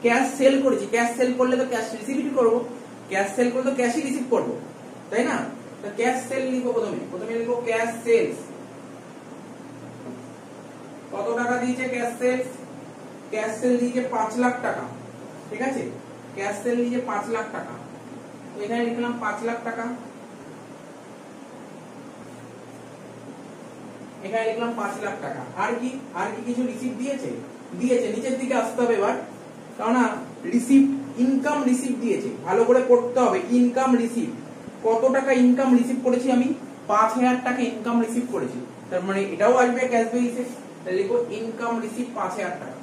ক্যাশ সেল করেছি, ক্যাশ সেল করলে তো ক্যাশ রিসিভই করব, ক্যাশ সেল করলে তো ক্যাশই রিসিভ করব, তাই না? তো ক্যাশ সেল লিখবো, প্রথমে লিখবো ক্যাশ সেলস। কত টাকা দিয়েছে ক্যাশ সেলস? ক্যাশ সেল দিয়েছে 5 লাখ টাকা, ঠিক আছে, ক্যাশ সেল দিয়েছে 5 লাখ টাকা। তো এখানে লিখলাম 5 লাখ টাকা, এখানে লিখলাম 5 লাখ টাকা। আর কি কিছু রিসিভ দিয়েছে? নিচের দিকে আসতে হবে এবার, কারণ না রিসিভ, ইনকাম রিসিভ দিয়েছে, ভালো করে পড়তে হবে। ইনকাম রিসিভ, কত টাকা ইনকাম রিসিভ করেছি আমি? 5000 টাকা ইনকাম রিসিভ করেছি, তার মানে এটাও আসবে ক্যাশ বেসিসে। তাহলে লিখো ইনকাম রিসিভ 5000 টাকা,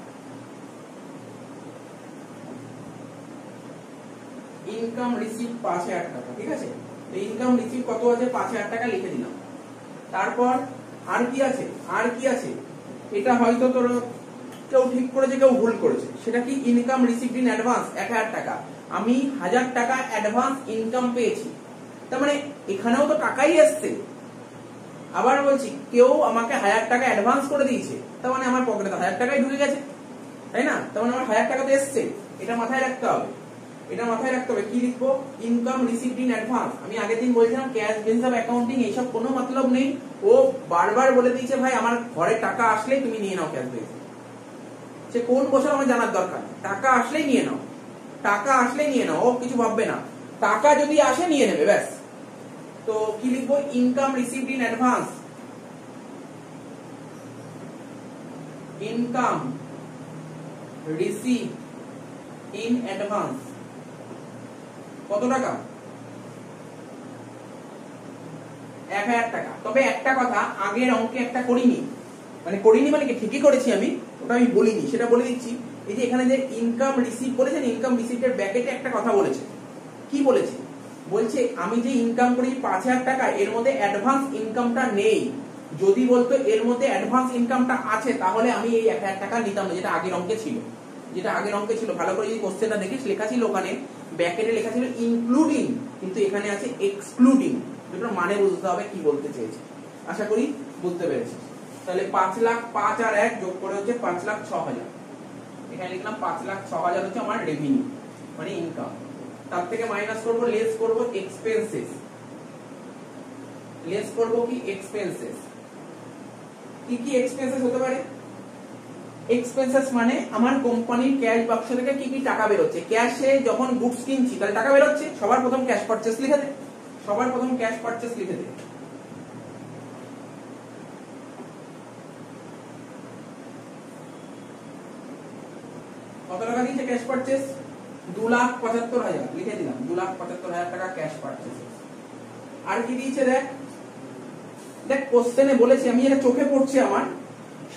ইনকাম রিসিভ 5000 টাকা, ঠিক আছে। তো ইনকাম রিসিভ কত আছে? 5000 টাকা লিখে দিলাম। তারপর আর কি আছে? এটা হয়তো তোর কেউ ঠিক করেছে কেউ ভুল করেছে, সেটা কি? ইনকাম রিসিভড ইন অ্যাডভান্স 1000 টাকা, আমি 1000 টাকা অ্যাডভান্স ইনকাম পেয়েছি, তার মানে এখানেও তো টাকাই এসছে। আবার বলছি কেউ আমাকে 1000 টাকা অ্যাডভান্স করে দিয়েছে, তার মানে আমার পকেটে 1000 টাকাই ঢুকে গেছে, তাই না? তার মানে আমার 1000 টাকা তো এসছে, এটা মাথায় রাখতে হবে। কি লিখবো? Income received in advance. আমি আগের দিন বলছিলাম ক্যাশ বেসিস অফ অ্যাকাউন্টিং এইসব কোনো মতলব নেই, ও বারবার বলে দিয়েছে ভাই আমার ঘরে টাকা আসলেই তুমি নিয়ে নাও ক্যাশ বেসিস, সে কোন বছর আমার জানার দরকার, টাকা আসলেই নিয়ে নাও, ও কিছু ভাববে না, টাকা যদি আসে নিয়ে নেবে ব্যাস। তো কি লিখবো? Income received in advance, income receive in advance কত টাকা? 1000 টাকা। তবে একটা কথা, আগের অঙ্কে একটা করিনি মানে কি ঠিকই করেছি আমি, ওটা আমি বলিনি, সেটা বলে দিচ্ছি। এই যে এখানে যে ইনকাম রিসিভ বলেছেন, ইনকাম রিসিভের ব্র্যাকেটে একটা কথা বলেছে। কি বলেছে? বলছে আমি যে ইনকাম করি 5000 টাকা, এর মধ্যে অ্যাডভান্স ইনকামটা নেই। যদি বলতো এর মধ্যে অ্যাডভান্স ইনকামটা আছে, তাহলে আমি এই 1000 টাকা নিতাম না, যেটা আগের অঙ্কে ছিল। ভালো করে যদি কোশ্চেনটা দেখিস, লেখা ছিল ওখানে ব্র্যাকেটে লেখা ছিল ইনক্লুডিং, কিন্তু এখানে আছে এক্সক্লুডিং। দুটোর মানে বুঝতে হবে কি বলতে চেয়েছে। আশা করি বুঝতে পেরেছিস। তাহলে 5 লাখ 5 আর 1 যোগ করে হচ্ছে 5,06,000। এখানে লিখলাম 5,06,000 হচ্ছে আমার রেভিনিউ মানে ইনকাম। তার থেকে মাইনাস করব, লেস করব এক্সপেন্সেস। কি এক্সপেন্সেস হতে পারে? এক্সপেন্সেস মানে আমার কোম্পানির ক্যাশ বাক্স থেকে কি টাকা বেরোচ্ছে। ক্যাশে যখন গুডস কিনছি তাহলে টাকা বেরোচ্ছে, সবার প্রথম ক্যাশ পারচেজ লিখে দে। কত টাকা দিয়েছে ক্যাশ পারচেজ? 2,75,000 লিখে দিলাম, 2,75,000 টাকা ক্যাশ পারচেজ। আর কি দিয়েছে দেখ কোশ্চেনে বলেছে, আমি এটা চোখে পড়ছে আমার,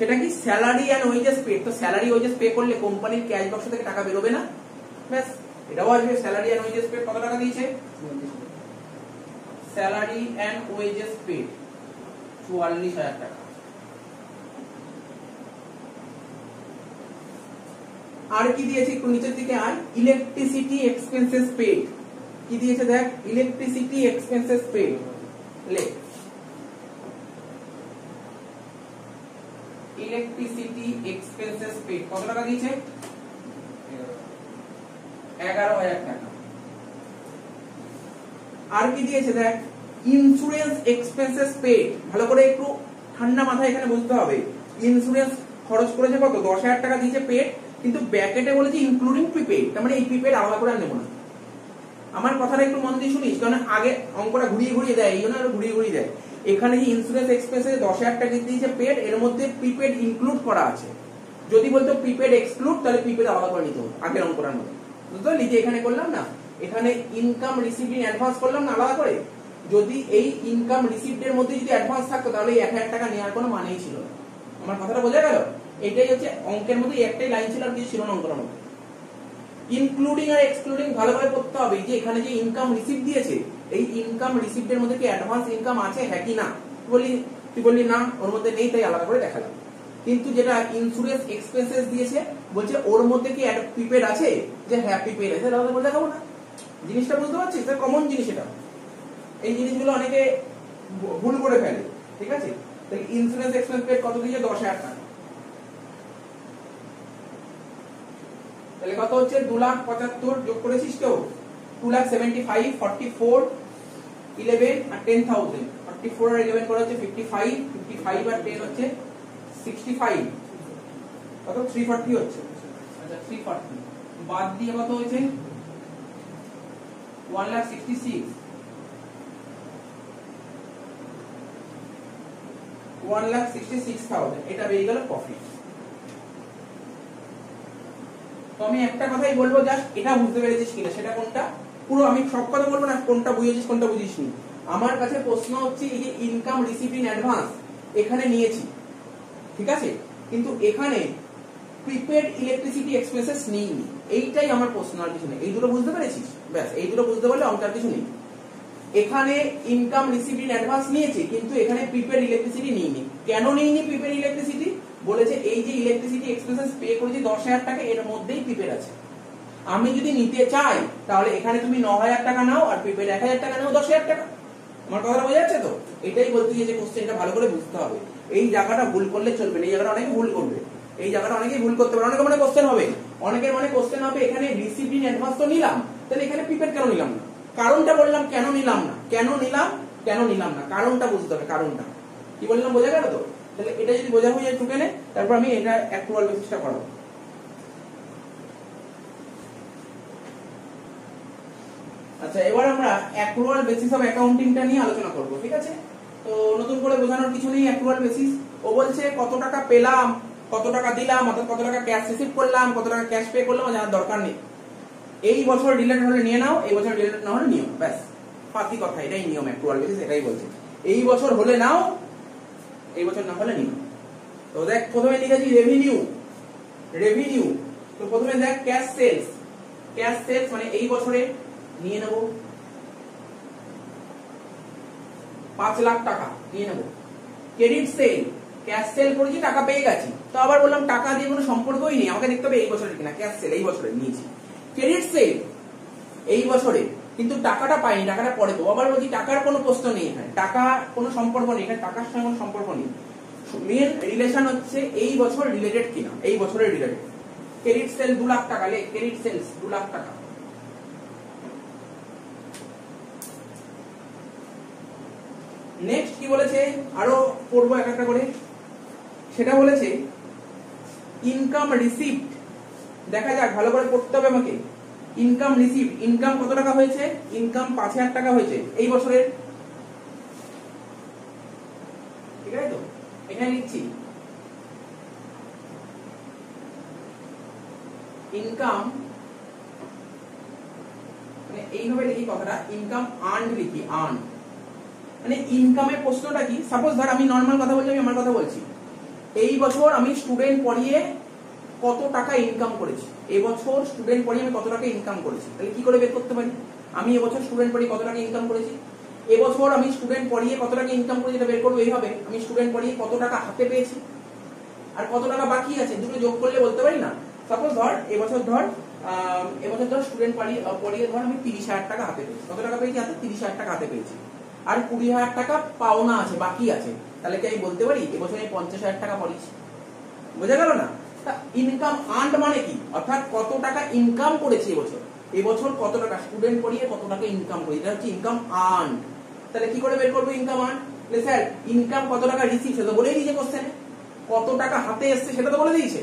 সেটা কি স্যালারি এন্ড ওয়েজেস পে। তো স্যালারি ওয়েজেস পে করলে কোম্পানির ক্যাশ বক্স থেকে টাকা বেরোবে না, ব্যাস এটাও আসবে। স্যালারি এন্ড ওয়েজেস পে কত টাকা দিয়েছে, স্যালারি এন্ড ওয়েজেস পে 44,000 টাকা। আর কি দিয়েছে একটু নিচের দিকে, আর ইলেকট্রিসিটি এক্সপেন্সেস পেড কি দিয়েছে দেখ, ইলেকট্রিসিটি এক্সপেন্সেস পেড লে, ইলেকট্রিসিটি এক্সপেন্সেস পেড কত টাকা দিয়েছে, 11,000 টাকা। আর কি দিয়েছে দেখ, ইন্স্যুরেন্স এক্সপেন্সেস পেড। ভালো করে একটু ঠান্ডা মাথায় এখানে বুঝতে হবে, ইন্স্যুরেন্স খরচ করেছে কত, 10,000 টাকা দিয়েছে পেড, কিন্তু ব্র্যাকেটে বলেছে ইনক্লুডিং প্রিপেড, তার মানে এই প্রিপেড আলাদা করে নেব না। আমার কথাটা একটু মন দিয়ে শুনিস, কারণ আগে অঙ্কটা ঘুরিয়ে ঘুরিয়ে দেয়, এই জন্য ঘুরিয়ে ঘুরিয়ে দেয়। এখানে যে ইন্স্যুরেন্স এক্সপেন্সে 10,000 টাকা দিয়েছে পেড, এর মধ্যে প্রিপেড ইনক্লুড করা আছে। যদি বলতো প্রিপেড এক্সক্লুড, তাহলে প্রিপেড আলাদা করে নিতে হতো আগের অঙ্কটার মধ্যে, বুঝতে পারলি? যে এখানে করলাম না, এখানে ইনকাম রিসিভড ইন অ্যাডভান্স করলাম না আলাদা করে, যদি এই ইনকাম রিসিভড এর মধ্যে যদি অ্যাডভান্স থাকতো তাহলে এই 1,000 টাকা নেওয়ার কোনো মানেই ছিল না। আমার কথাটা বোঝা গেল? এটাই হচ্ছে অঙ্কের মধ্যে একটাই লাইন ছিল আর কিছু ছিল না অঙ্কের মধ্যে। ইনক্লুডিং আর এক্সক্লুডিং ভালো করে করতে হবে, যে এখানে যে ইনকাম রিসিভ দিয়েছে, এই ইনকাম রিসিভড এর মধ্যে কি অ্যাডভান্স ইনকাম আছে, হ্যাঁ কি না? তুই বললি না ওর মধ্যে নেই, তাই আলাদা করে দেখালাম। কিন্তু যেটা ইন্স্যুরেন্স এক্সপেন্সেস দিয়েছে বলছে ওর মধ্যে কি প্রিপেড আছে, যে হ্যাঁ প্রিপেড আছে, আলাদা করে দেখাবো না। জিনিসটা বুঝতে পারছিস? এটা কমন জিনিস। এটা এই জিনিসগুলো অনেকে ভুল করে ফেলে, ঠিক আছে? তাহলে ইন্স্যুরেন্স এক্সপেন্স পেড কত দিয়েছে, 10,000 টাকা। তাহলে কত হচ্ছে, 2,75,000 যোগ করেছিস তো, 2,75,000, 44, 11 আর 10,000, 44 আর 11 করে হচ্ছে 55, 55 আর 10 হচ্ছে 65, কত 340 হচ্ছে। আচ্ছা 340 বাদ দিয়ে কত হয়েছে, 1,66,000, 1,66,000 এটা বেরিয়ে গেল প্রফিট। তো আমি একটা কথাই বলবো, জাস্ট এটা বুঝতে পেরেছিস কিনা, সেটা কোনটা, পুরো আমি সব কথা বলবো না, কোনটা বুঝেছিস কোনটা বুঝিসনি। আমার কাছে প্রশ্ন হচ্ছে এই যে ইনকাম রিসিভড ইন অ্যাডভান্স এখানে নিয়েছি, ঠিক আছে, কিন্তু এখানে প্রিপেড ইলেকট্রিসিটি এক্সপেন্সেস নেইনি, এইটাই আমার প্রশ্ন, আর কিছু নেই। এই দুটো বুঝতে পেরেছিস, ব্যাস এই দুটো বুঝতে পারলে অঙ্ক আর কিছু নেই। এখানে ইনকাম রিসিভড ইন অ্যাডভান্স নিয়েছে, কিন্তু এখানে প্রিপেড ইলেকট্রিসিটি নেইনি। কেন নেইনি প্রিপেড ইলেকট্রিসিটি? বলেছে এই যে ইলেকট্রিসিটি এক্সপেন্সেস পে করেছি 10,000 টাকা, এর মধ্যেই প্রিপেড আছে। আমি যদি নিতে চাই তাহলে এখানে তুমি 9,000 টাকা নাও আর প্রিপেড 1,000 টাকা নাও, 10,000 টাকা। আমার কথা বোঝা যাচ্ছে তো? এটাই বলতে যে কোশ্চেনটা ভালো করে বুঝতে হবে। এই জায়গাটা ভুল করলে চলবে না, এই জায়গাটা অনেকে ভুল করবে, এই জায়গাটা অনেকেই ভুল করতে পারে। অনেকের মনে কোশ্চেন হবে, অনেকের মনে কোশ্চেন হবে এখানে রিসিভড ইন অ্যাডভান্স তো নিলাম, তাহলে এখানে প্রিপেড কেন নিলাম না? কারণটা বললাম কেন নিলাম না, কেন নিলাম কেন নিলাম না, কারণটা বুঝতে হবে। কারণটা কি বললাম বোঝা গেল তো? তাহলে এটা যদি বোঝা হয়ে যায় টুকে নে, তারপর আমি এটা অ্যাকচুয়াল বেসিসটা করাবো। আচ্ছা এবার আমরা অ্যাকচুয়াল বেসিস অফ অ্যাকাউন্টিংটা নিয়ে আলোচনা করব, ঠিক আছে? তো নতুন করে বোঝানোর কিছু নেই। অ্যাকচুয়াল বেসিস ও বলছে কত টাকা পেলাম, কত টাকা দিলাম, অর্থাৎ কত টাকা ক্যাশ রিসিভ করলাম, কত টাকা ক্যাশ পে করলাম, জানার দরকার নেই। এই বছর রিলেটেড হলে নিয়ে নাও, এই বছর রিলেটেড না হলে নিও, ব্যাস পাতি কথা, এটাই নিয়ম। অ্যাকচুয়াল বেসিস এটাই বলছে, এই বছর হলে নাও, এই বছর না হলে নিও। তো দেখ প্রথমে লিখেছি রেভিনিউ, রেভিনিউ। তো প্রথমে দেখ ক্যাশ সেলস, ক্যাশ সেলস মানে এই বছরে নিয়ে নেব 5 লাখ টাকা নিয়ে নেব। ক্রেডিট সেল, ক্যাশ সেল করেছি টাকা পেয়ে গেছি, তো আবার বললাম টাকা দিয়ে কোনো সম্পর্কই নেই, আমাকে দেখতে হবে এই বছরের কিনা। ক্যাশ সেল এই বছরে নিয়েছি। ক্রেডিট সেল এই বছরে, কিন্তু টাকাটা পাইনি, টাকাটা পরে দেবো। আবার বলছি টাকার কোনো প্রশ্ন নেই এখানে, টাকা কোনো সম্পর্ক নেই এখানে, টাকার সঙ্গে কোনো সম্পর্ক নেই। মেন রিলেশন হচ্ছে এই বছর রিলেটেড কিনা, এই বছরের রিলেটেড। ক্রেডিট সেল 2 লাখ টাকা, ক্রেডিট সেলস 2 লাখ টাকা। নেক্সট কি বলেছে, আরো পড়বো এক একটা করে, সেটা বলেছে ইনকাম রিসিভড। দেখা যাক, ভালো করে পড়তে হবে আমাকে। ইনকাম রিসিভড, ইনকাম কত টাকা হয়েছে, ইনকাম 5,000 টাকা হয়েছে এই বছরের, ঠিক আছে? তো এখানে লিখছি ইনকাম, মানে এইভাবে লিখি কথাটা, ইনকাম আর্নড লিখি, আর্ন মানে ইনকামের প্রশ্নটা কি। সাপোজ ধর আমি নর্মাল কথা বলছি, আমি আমার কথা বলছি, এই বছর আমি স্টুডেন্ট পড়িয়ে কত টাকা ইনকাম করেছি, এবছর স্টুডেন্ট পড়িয়ে আমি কত টাকা ইনকাম করেছি, তাহলে কি করে বের করতে পারি? আমি এবছর স্টুডেন্ট পড়িয়ে কত টাকা ইনকাম করেছি, এবছর আমি স্টুডেন্ট পড়িয়ে কত টাকা ইনকাম করেছি এটা বের করবো এইভাবে, আমি স্টুডেন্ট পড়িয়ে কত টাকা হাতে পেয়েছি আর কত টাকা বাকি আছে, দুটো যোগ করলে বলতে পারি না। সাপোজ ধর এবছর ধর স্টুডেন্ট পড়িয়ে ধর আমি 30,000 টাকা হাতে পেয়েছি, কত টাকা পেয়েছি হাতে? 30,000 টাকা হাতে পেয়েছি, আর 20,000 টাকা পাওনা আছে, বাকি আছে, তাহলে কি আমি বলতে পারি এবছর আমি 50,000 টাকা পড়িয়েছি? বোঝা গেল না? ইনকাম আর্নড মানে কি, অর্থাৎ কত টাকা ইনকাম করেছি এবছর কত টাকা স্টুডেন্ট পড়িয়ে কত টাকা ইনকাম করেছি, এটা হচ্ছে ইনকাম আর্নড। তাহলে কি করে বের করবো ইনকাম আর্নড? স্যার ইনকাম কত টাকা রিসিভ সেটা বলেই দিয়েছে কোশ্চেনে, কত টাকা হাতে এসছে সেটা তো বলে দিয়েছে,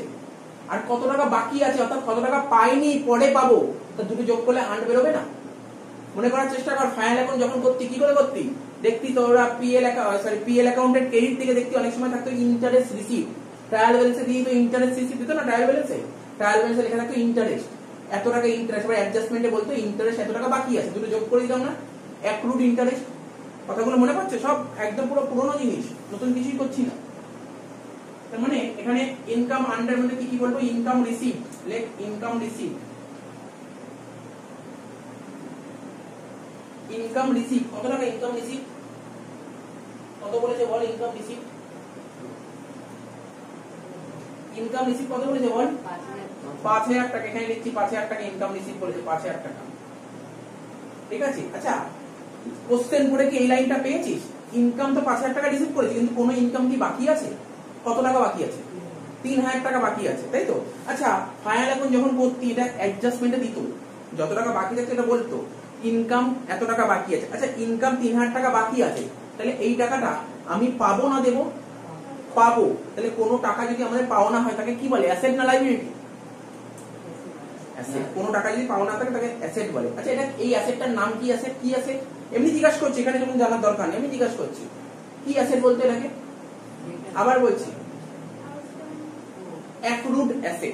আর কত টাকা বাকি আছে অর্থাৎ কত টাকা পাইনি পরে পাবো, তা দুটো যোগ করলে আর্নড বেরোবে না? মনে করার চেষ্টা কর, ফাইনাল অ্যাকাউন্ট যখন করতি কি করে করতি, দেখতি তোরা পিএল অ্যাকাউন্টের ক্রেডিট থেকে দেখতি অনেক সময় থাকতো ইন্টারেস্ট রিসিভ, ট্রায়াল ব্যালেন্সে দিয়ে তো ইন্টারেস্ট রিসিভ দিত না, ট্রায়াল ব্যালেন্সে লেখা থাকতো ইন্টারেস্ট এত টাকা, ইন্টারেস্ট বা অ্যাডজাস্টমেন্টে বলতো ইন্টারেস্ট এত টাকা বাকি আছে, দুটো যোগ করে দিতাম না, অ্যাক্রুড ইন্টারেস্ট। কথাগুলো মনে পড়ছে? সব একদম পুরো পুরোনো জিনিস, নতুন কিছুই করছি না। তার মানে এখানে ইনকাম আন্ডার মধ্যে কি কি বলবো, ইনকাম রিসিভ, লেখ ইনকাম রিসিভ, ইনকাম রিসিভ কত টাকা, ইনকাম রিসিভ কত বলেছে বল, ইনকাম রিসিভ, ইনকাম রিসিভ কত বলেছে বল, 5,000 টাকা, এখানে লিখছি 5,000 টাকা ইনকাম রিসিভ বলেছে, 5,000 টাকা, ঠিক আছে। আচ্ছা কোশ্চেন পড়ে কি এই লাইনটা পেয়েছিস, ইনকাম তো 5,000 টাকা রিসিভ করেছি, কিন্তু কোনো ইনকাম কি বাকি আছে? কত টাকা বাকি আছে? 3,000 টাকা বাকি আছে, তাই তো? আচ্ছা ফাইনাল এখন যখন করতি এটা অ্যাডজাস্টমেন্টে দিত, যত টাকা বাকি থাকছে এটা বলতো ইনকাম এত টাকা বাকি আছে। আচ্ছা ইনকাম 3,000 টাকা বাকি আছে, তাহলে এই টাকাটা আমি পাবো না দেবো? পাবো। তাহলে কোনো টাকা যদি আমাদের পাওনা হয় তাকে কি বলে, অ্যাসেট না লাইবিলিটি? অ্যাসেট। কোনো টাকা যদি পাওনা থাকে তাকে অ্যাসেট বলে। আচ্ছা এটা এই অ্যাসেটটার নাম কি, অ্যাসেট কি অ্যাসেট? এমনি জিজ্ঞাসা করছি, এখানে যখন জানার দরকার নেই, আমি জিজ্ঞাসা করছি কি অ্যাসেট বলতে এটাকে, আবার বলছি অ্যাক্রুড অ্যাসেট,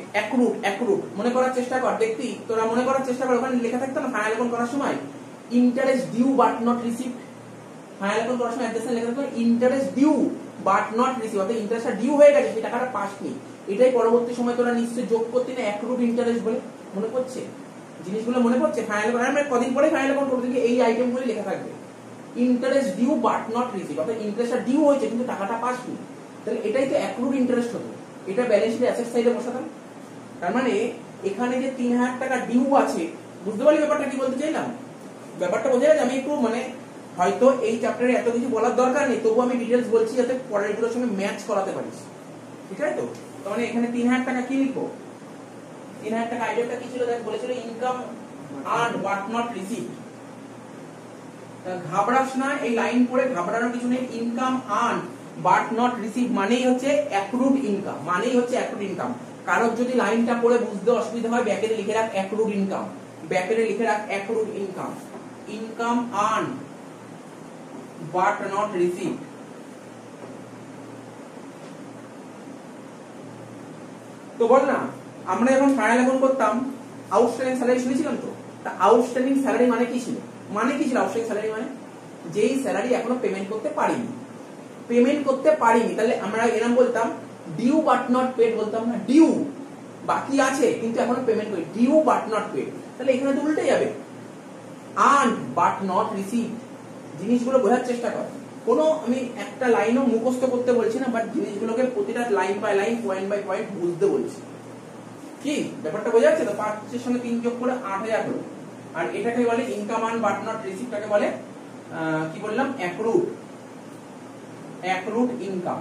অ্যাক্রুড মনে করার চেষ্টা কর, দেখতি তোরা মনে করার চেষ্টা কর, ওখানে লেখা থাকতো না ফাইনাল অ্যাকাউন্ট করার সময় interest due but not received, final account করার সময় অ্যাডজাস্টমেন্ট লেখা থাকতো interest due but not receive, অর্থাৎ ইন্টারেস্টটা ডিউ হয়ে গেছে সেই টাকাটা পাসনি, এটাই পরবর্তী সময় তোরা নিশ্চয়ই যোগ করতে না অ্যাক্রুড ইন্টারেস্ট বলে। মনে পড়ছে জিনিসগুলো, মনে পড়ছে? ফাইনাল অ্যাকাউন্ট কদিন পরে ফাইনাল অ্যাকাউন্ট করতে গিয়ে এই আইটেমগুলো লেখা থাকবে, interest due but not receive, অর্থাৎ ইন্টারেস্টটা ডিউ হয়েছে কিন্তু টাকাটা পাসনি, তাহলে এটাই তো অ্যাক্রুড ইন্টারেস্ট হতো, এটা ব্যালেন্স শিটে অ্যাসেট সাইডে বসাতাম। তার মানে এখানে যে 3,000 টাকা ডিউ আছে, বুঝতে পারলি ব্যাপারটা কি বলতে চাইলাম? ব্যাপারটা বোঝা গেছে? আমি একটু মানে হয়তো এই চ্যাপ্টারে এত কিছু বলার দরকার নেই, তবু আমি ডিটেলস বলছি যাতে পরের গুলোর সঙ্গে ম্যাচ করাতে পারিস, ঠিক আছে তো? তার মানে এখানে 3,000 টাকা কি লিখবো, 3,000 টাকা আইডিয়াটা কি ছিল দেখ, বলেছিল income earned but not received. ঘাবড়াস না, এই লাইন পড়ে ঘাবড়ানোর কিছু নেই, income earned but not receive মানেই হচ্ছে অ্যাক্রুড ইনকাম, মানেই হচ্ছে অ্যাক্রুড ইনকাম। কারোর যদি লাইনটা পড়ে বুঝতে অসুবিধা হয় ব্যাকেটে লিখে রাখ অ্যাক্রুড ইনকাম, ব্যাকেটে লিখে রাখ accrued income, income earned but not receive. তো বল না, আমরা যখন ফাইনাল অ্যাকাউন্ট করতাম আউটস্ট্যান্ডিং স্যালারি শুনেছিলাম তো, তা আউটস্ট্যান্ডিং স্যালারি মানে কি ছিল? আউটস্ট্যান্ডিং স্যালারি মানে যেই স্যালারি এখনো পেমেন্ট করতে পারিনি, তাহলে আমরা এরকম বলতাম ডিউ বাট নট পেড বলতাম না, ডিউ বাকি আছে কিন্তু এখনো পেমেন্ট করি, ডিউ বাট নট পেড। তাহলে এখানে তো উল্টে যাবে, আর্নড বাট নট রিসিভড। জিনিসগুলো বোঝার চেষ্টা কর, কোনো আমি একটা লাইনও মুখস্থ করতে বলছি না, বাট জিনিসগুলোকে প্রতিটা line by line point by point বুঝতে বলছি। কি ব্যাপারটা বোঝা যাচ্ছে তো? 5 এর সঙ্গে 3 যোগ করে 8,000 হলো, আর এটাকে বলে ইনকাম আর্নড বাট নট রিসিভডটাকে বলে কি বললাম, অ্যাক্রুড ইনকাম।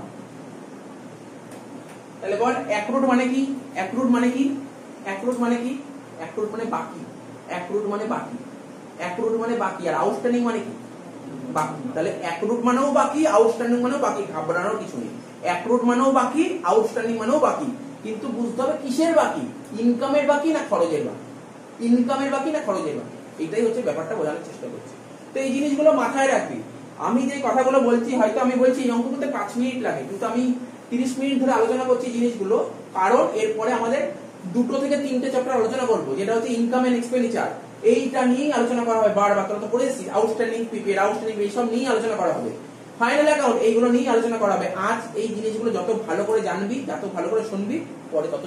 তাহলে বল অ্যাক্রুড মানে কি, অ্যাক্রুড মানে কি, অ্যাক্রুড মানে কি, অ্যাক্রুড মানে বাকি, অ্যাক্রুড মানে বাকি, অ্যাক্রুড মানে বাকি, আর আউটস্ট্যান্ডিং মানে কি, বাকি। তাহলে অ্যাক্রুড মানেও বাকি, আউটস্ট্যান্ডিং মানেও বাকি, ঘাবড়ানোর কিছু নেই, অ্যাক্রুড মানেও বাকি, আউটস্ট্যান্ডিং মানেও বাকি, কিন্তু বুঝতে হবে কিসের বাকি, ইনকামের বাকি না খরচের বাকি, ইনকামের বাকি না খরচের বাকি, এটাই হচ্ছে ব্যাপারটা বোঝানোর চেষ্টা করছি। তো এই জিনিসগুলো মাথায় রাখবি, আমি যে কথাগুলো বলছি হয়তো আমি বলছি এই অঙ্ক করতে 5 মিনিট লাগে, কিন্তু আমি 30 মিনিট ধরে আলোচনা করছি জিনিসগুলো, কারণ এরপরে আমাদের 2 থেকে 3টে চ্যাপ্টার আলোচনা করবো, যেটা হচ্ছে ইনকাম এন্ড এক্সপেন্ডিচার, এইটা নিয়েই আলোচনা করা হবে বারবার, তোরা তো পড়েছিস আউটস্ট্যান্ডিং প্রিপেড, আউটস্ট্যান্ডিং এইসব নিয়েই আলোচনা করা হবে। ফাইনাল অ্যাকাউন্ট এইগুলো নিয়ে আলোচনা করা হবে। আজ এই জিনিসগুলো যত ভালো করে জানবি, যত ভালো করে শুনবি, পরে তত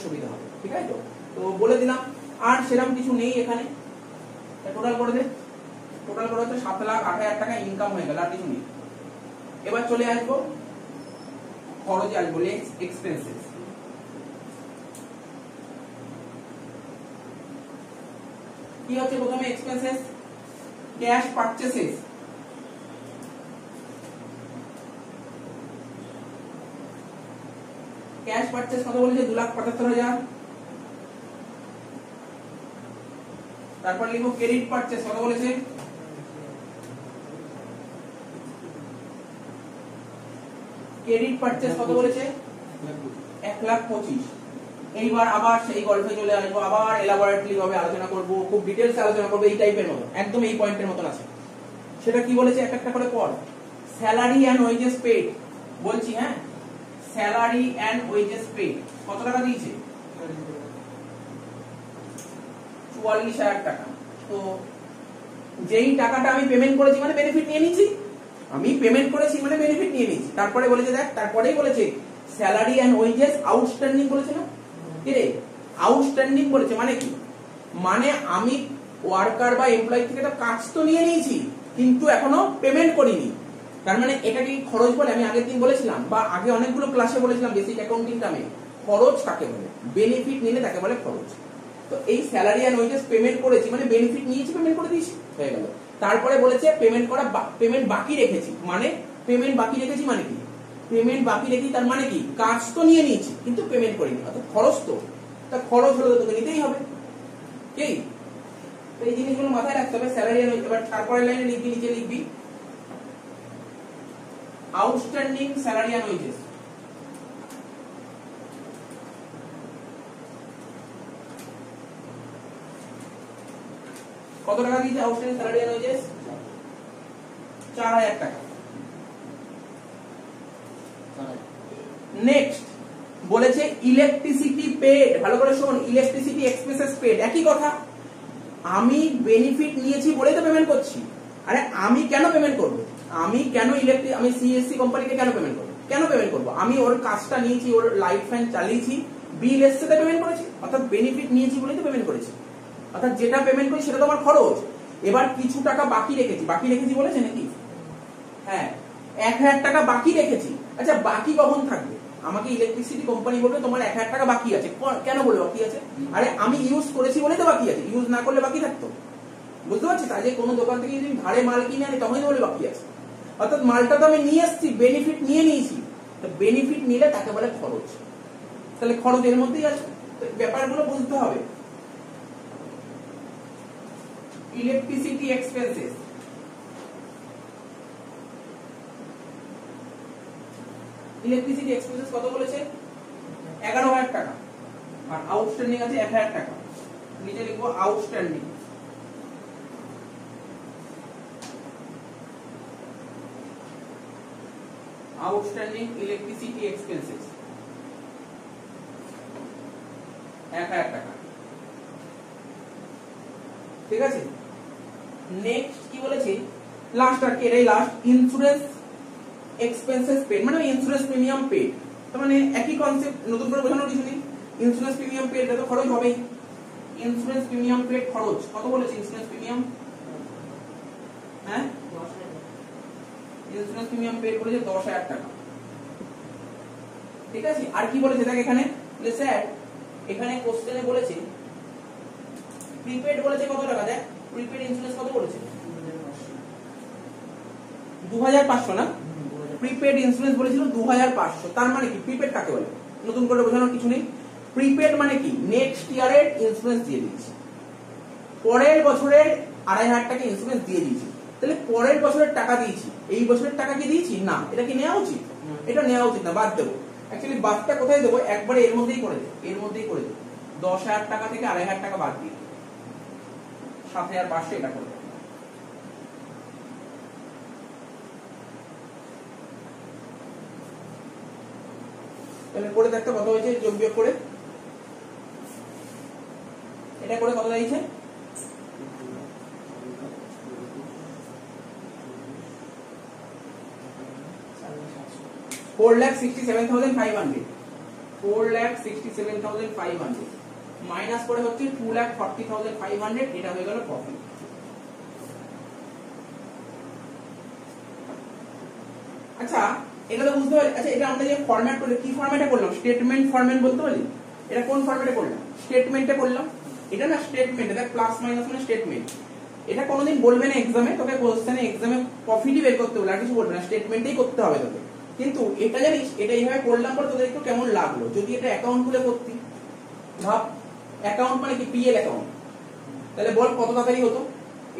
সুবিধা হবে, ঠিক আছে? তো বলে দিলাম, আর সেরকম কিছু নেই এখানে। টোটাল করে দে, টোটাল করে হচ্ছে 7,08,000 টাকা ইনকাম হয়ে গেল, আর কিছু নেই। এবার চলে আসবো খরচে, আসবো এক্সপেন্সেস। কি হচ্ছে প্রথমে এক্সপেন্সেস? ক্যাশ পারচেসেস। ক্যাশ পারচেস কত বলেছে? 2,75,000। তারপর লিখবো ক্রেডিট পারচেস কত বলেছে? ক্রেডিট পারচেস কত বলেছে? 1,25,000। এইবার আবার সেই গল্পে চলে আসবো, আবার এলাবোরেটলি ভাবে আলোচনা করব, খুব ডিটেইলসে আলোচনা করব, এই টাইপের মতো, একদম এই পয়েন্টের মতন আছে। সেটা কি বলেছে এক একটা করে পড়। স্যালারি এন্ড ওয়েজেস পেড বলছি, হ্যাঁ, স্যালারি এন্ড ওয়েজেস পেড কত টাকা দিয়েছে? 44,000 টাকা। তো যেই টাকাটা আমি পেমেন্ট করেছি মানে বেনিফিট নিয়ে নিয়েছি, আমি পেমেন্ট করেছি মানে বেনিফিট নিয়ে নিয়েছি। তারপরে বলেছে দেখ, তারপরেই বলেছে স্যালারি এন্ড ওয়েজেস আউটস্ট্যান্ডিং বলেছে না? কি রে আউটস্ট্যান্ডিং বলেছে মানে কি? মানে আমি ওয়ার্কার বা এমপ্লয়ি থেকে তো কাজ তো নিয়ে নিয়েছি, কিন্তু এখনো পেমেন্ট করিনি। তার মানে এটাকে কি খরচ বলে? আমি আগের দিন বলেছিলাম, বা আগে অনেকগুলো ক্লাসে বলেছিলাম বেসিক অ্যাকাউন্টিং টার্মে, খরচ কাকে বলে? বেনিফিট নিলে তাকে বলে খরচ। তো এই স্যালারি এন্ড ওয়েজেস পেমেন্ট করেছি মানে বেনিফিট নিয়েছি, পেমেন্ট করে দিয়েছি, হয়ে গেল। তারপরে বলেছে পেমেন্ট বাকি রেখেছি, মানে পেমেন্ট বাকি রেখেছি মানে কি? পেমেন্ট বাকি রেখেছি তার মানে কি? কাজ তো নিয়ে নিয়েছি কিন্তু পেমেন্ট করিনি, অর্থাৎ খরচ তো। তা খরচ হলে তো তোকে নিতেই হবে, কি? তো এই জিনিসগুলো মাথায় রাখতে হবে। Salary and wages. এবার তারপরের লাইনে লিখবি, নিচে লিখবি আউটস্ট্যান্ডিং স্যালারি এন্ড ওয়েজেস। কত টাকা দিয়েছে আউটস্ট্যান্ডিং স্যালারি এন্ড ওয়েজেস? 4,000 টাকা। নেক্সট বলেছে ইলেকট্রিসিটি পেড। ভালো করে শোন, ইলেকট্রিসিটি এক্সপেন্সেস পেড, একই কথা। আমি বেনিফিট নিয়েছি বলেই তো পেমেন্ট করছি। আরে আমি কেন পেমেন্ট করব? আমি সিএসসি কোম্পানিকে কেন পেমেন্ট করব? আমি ওর কাজটা নিয়েছি, ওর লাইট ফ্যান চালিয়েছি, বিল এসছে তাই পেমেন্ট করেছি, অর্থাৎ বেনিফিট নিয়েছি বলেই তো পেমেন্ট করেছি। অর্থাৎ যেটা পেমেন্ট করি সেটা তো আমার খরচ। এবার কিছু টাকা বাকি রেখেছি বলেছে নাকি? হ্যাঁ, 1,000 টাকা বাকি রেখেছি। আচ্ছা, বাকি কখন থাকবে? আমাকে ইলেকট্রিসিটি কোম্পানি বলবে তোমার 1,000 টাকা বাকি আছে। কেন বলে বাকি আছে? আরে আমি ইউজ করেছি বলেই তো বাকি আছে, ইউজ না করলে বাকি থাকতো। বুঝতে পারছিস? আজ কোনো দোকান থেকে যদি ধারে মাল কিনে আনি তখনই তো বলে বাকি আছে। অর্থাৎ মালটা তো আমি নিয়ে এসেছি, বেনিফিট নিয়ে নিয়েছি। তো বেনিফিট নিলে তাকে বলে খরচ। তাহলে খরচ এর মধ্যেই আছে, ব্যাপারগুলো বুঝতে হবে। ইলেকট্রিসিটি এক্সপেন্সেস, ইলেকট্রিসিটি এক্সপেন্সেস কত বলেছে? 11,000 টাকা। আর আউটস্ট্যান্ডিং আছে 1,000 টাকা। নিচে লিখবো আউটস্ট্যান্ডিং। আউটস্ট্যান্ডিং ইলেকট্রিসিটি এক্সপেন্সেস 1,000 টাকা। ঠিক আছে? নেক্সট কি বলেছে? লাস্ট আর কি, এটাই লাস্ট। ইন্স্যুরেন্স এক্সপেন্সেস পেড, মানে ইন্স্যুরেন্স প্রিমিয়াম পেড। তার মানে একই কনসেপ্ট, নতুন করে বোঝানোর কিছু নেই। ইন্স্যুরেন্স প্রিমিয়াম পেড, এটা তো খরচ হবেই। ইন্স্যুরেন্স প্রিমিয়াম পেড খরচ কত বলেছে? ইন্স্যুরেন্স প্রিমিয়াম, হ্যাঁ, ইন্স্যুরেন্স প্রিমিয়াম পেড বলেছে 10,000 টাকা। ঠিক আছে? আর কি বলেছে দেখ এখানে, স্যার এখানে কোশ্চেনে বলেছে প্রিপেড বলেছে কত টাকা। দেখ প্রিপেড ইন্স্যুরেন্স কত বলেছে? 2,500 না? প্রিপেড ইন্স্যুরেন্স বলেছিল 2,500। তার মানে কি? প্রিপেড কাকে বলে? নতুন করে বোঝানোর কিছু নেই। প্রিপেড মানে কি? নেক্সট ইয়ারের ইন্স্যুরেন্স দিয়ে দিয়েছি, পরের বছরের 2,500 টাকা ইন্স্যুরেন্স দিয়ে দিয়েছি। তাহলে পরের বছরের টাকা দিয়েছি, এই বছরের টাকা কি দিয়েছি না? এটা কি নেওয়া উচিত? এটা নেওয়া উচিত না, বাদ দেবো। অ্যাকচুয়ালি বাদটা কোথায় দেবো? একবারে এর মধ্যেই করে দেবো, 10,000 টাকা থেকে 2,500 টাকা বাদ দিয়ে 7,500 এটা করে দেবো। তাহলে করে দেখতে কত হয়েছে, যোগ বিয়োগ করে এটা করে কত দাঁড়িয়েছে? 4,67,500 4,67,500 মাইনাস করে হচ্ছে 2,40,500, এটা হয়ে গেল প্রফিট। আচ্ছা এটা তো বুঝতে পারলি। আচ্ছা এটা আমরা যে ফরম্যাট করলে কি ফরম্যাটে করলাম? স্টেটমেন্ট ফরম্যাট বলতে পারলি? এটা কোন ফরম্যাটে করলাম? স্টেটমেন্টে করলাম। এটা না স্টেটমেন্ট, এটা প্লাস মাইনাস মানে স্টেটমেন্ট। এটা কোনোদিন বলবে না এক্সামে, তোকে কোশ্চেনে এক্সামে প্রফিটই বের করতে বলে, আর কিছু বলবে না, স্টেটমেন্টেই করতে হবে তোকে। কিন্তু এটা জানিস, এটা এইভাবে করলাম পরে তোদের একটু কেমন লাগলো যদি এটা অ্যাকাউন্ট খুলে করতি। ভাব অ্যাকাউন্ট মানে কি? পিএল অ্যাকাউন্ট, তাহলে বল কত তাড়াতাড়ি হতো।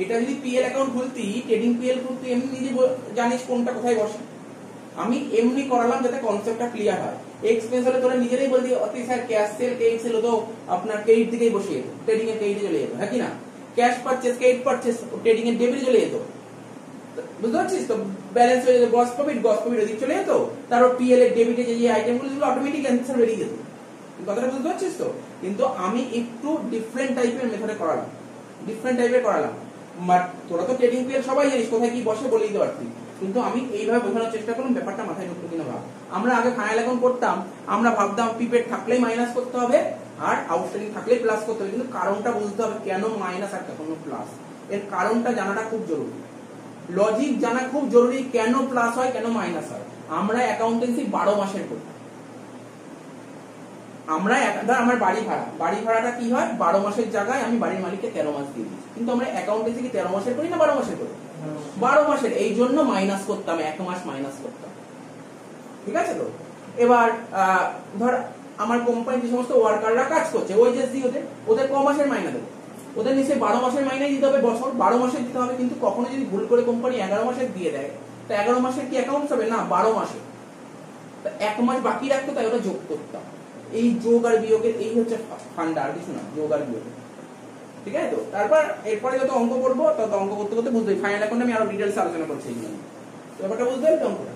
এটা যদি পিএল অ্যাকাউন্ট খুলতি, ট্রেডিং পিএল খুলতি, এমনি নিজে জানিস কোনটা কোথায় বসে। আমি এমনি করালাম যাতে কনসেপ্টটা ক্লিয়ার হয়। এক্সপেন্স হলে তোরা নিজেরাই বলতি অতি sir cash sell credit sell হতো আপনার ক্রেডিট দিকেই বসে যেত, ট্রেডিং এর ক্রেডিটে চলে যেত, হ্যাঁ কি না? Cash purchase credit purchase trading এর ডেবিটে চলে যেত, বুঝতে পারছিস তো? ব্যালেন্স হয়ে যেত, গ্রস প্রফিট ওদিক চলে যেত, তারপর পিএল এর ডেবিটে যে আইটেমগুলো সেগুলো অটোমেটিক অ্যান্সার বেরিয়ে যেত। কথাটা বুঝতে পারছিস তো? কিন্তু আমি একটু ডিফারেন্ট টাইপের মেথডে করালাম, বাট তোরা তো ট্রেডিং পিএল সবাই জানিস কোথায় কি বসে বলে দিতে পারতি, কিন্তু আমি এইভাবে বোঝানোর চেষ্টা করলাম ব্যাপারটা মাথায় ঢুকতো কিনা ভাব। আমরা আগে ফাইনাল অ্যাকাউন্ট করতাম, আমরা ভাবতাম প্রিপেড থাকলেই মাইনাস করতে হবে আর আউটস্ট্যান্ডিং থাকলেই প্লাস করতে হবে, কিন্তু কারণটা বুঝতে হবে কেন মাইনাস আর কখনো প্লাস, এর কারণটা জানাটা খুব জরুরি, লজিক জানা খুব জরুরি, কেন প্লাস হয় কেন মাইনাস হয়। আমরা অ্যাকাউন্টেন্সি 12 মাসের করি। আমরা ধর আমার বাড়ি ভাড়াটা কি হয় 12 মাসের জায়গায় আমি বাড়ির মালিককে 13 মাস দিয়ে দিই, কিন্তু আমরা অ্যাকাউন্টেন্সি কি 13 মাসের করি না 12 মাসের করি? 12 মাসের, এই জন্য মাইনাস করতাম, 1 মাস মাইনাস করতাম, ঠিক আছে তো? এবার ধর আমার কোম্পানি যে সমস্ত ওয়ার্কাররা কাজ করছে, ওয়েজেস দিই ওদের ক মাসের মাইনা দেবো? ওদের নিশ্চয়ই 12 মাসের মাইনাই দিতে হবে, বছর 12 মাসের দিতে হবে। কিন্তু কখনো যদি ভুল করে কোম্পানি 11 মাসের দিয়ে দেয়, তো 11 মাসের কি অ্যাকাউন্টস হবে না? 12 মাসে 1 মাস বাকি রাখতো, তাই ওটা যোগ করতাম। এই যোগ আর বিয়োগের এই হচ্ছে ফান্ডা, আর কিছু না, যোগ আর বিয়োগ, ঠিক আছে তো? তারপর এরপরে যত অঙ্ক করবো তত অঙ্ক করতে করতে বুঝতে ফাইনাল অ্যাকাউন্টে আমি আরো ডিটেইলস আলোচনা করছি, এই জন্য ব্যাপারটা বুঝতে পারছি অঙ্কটা।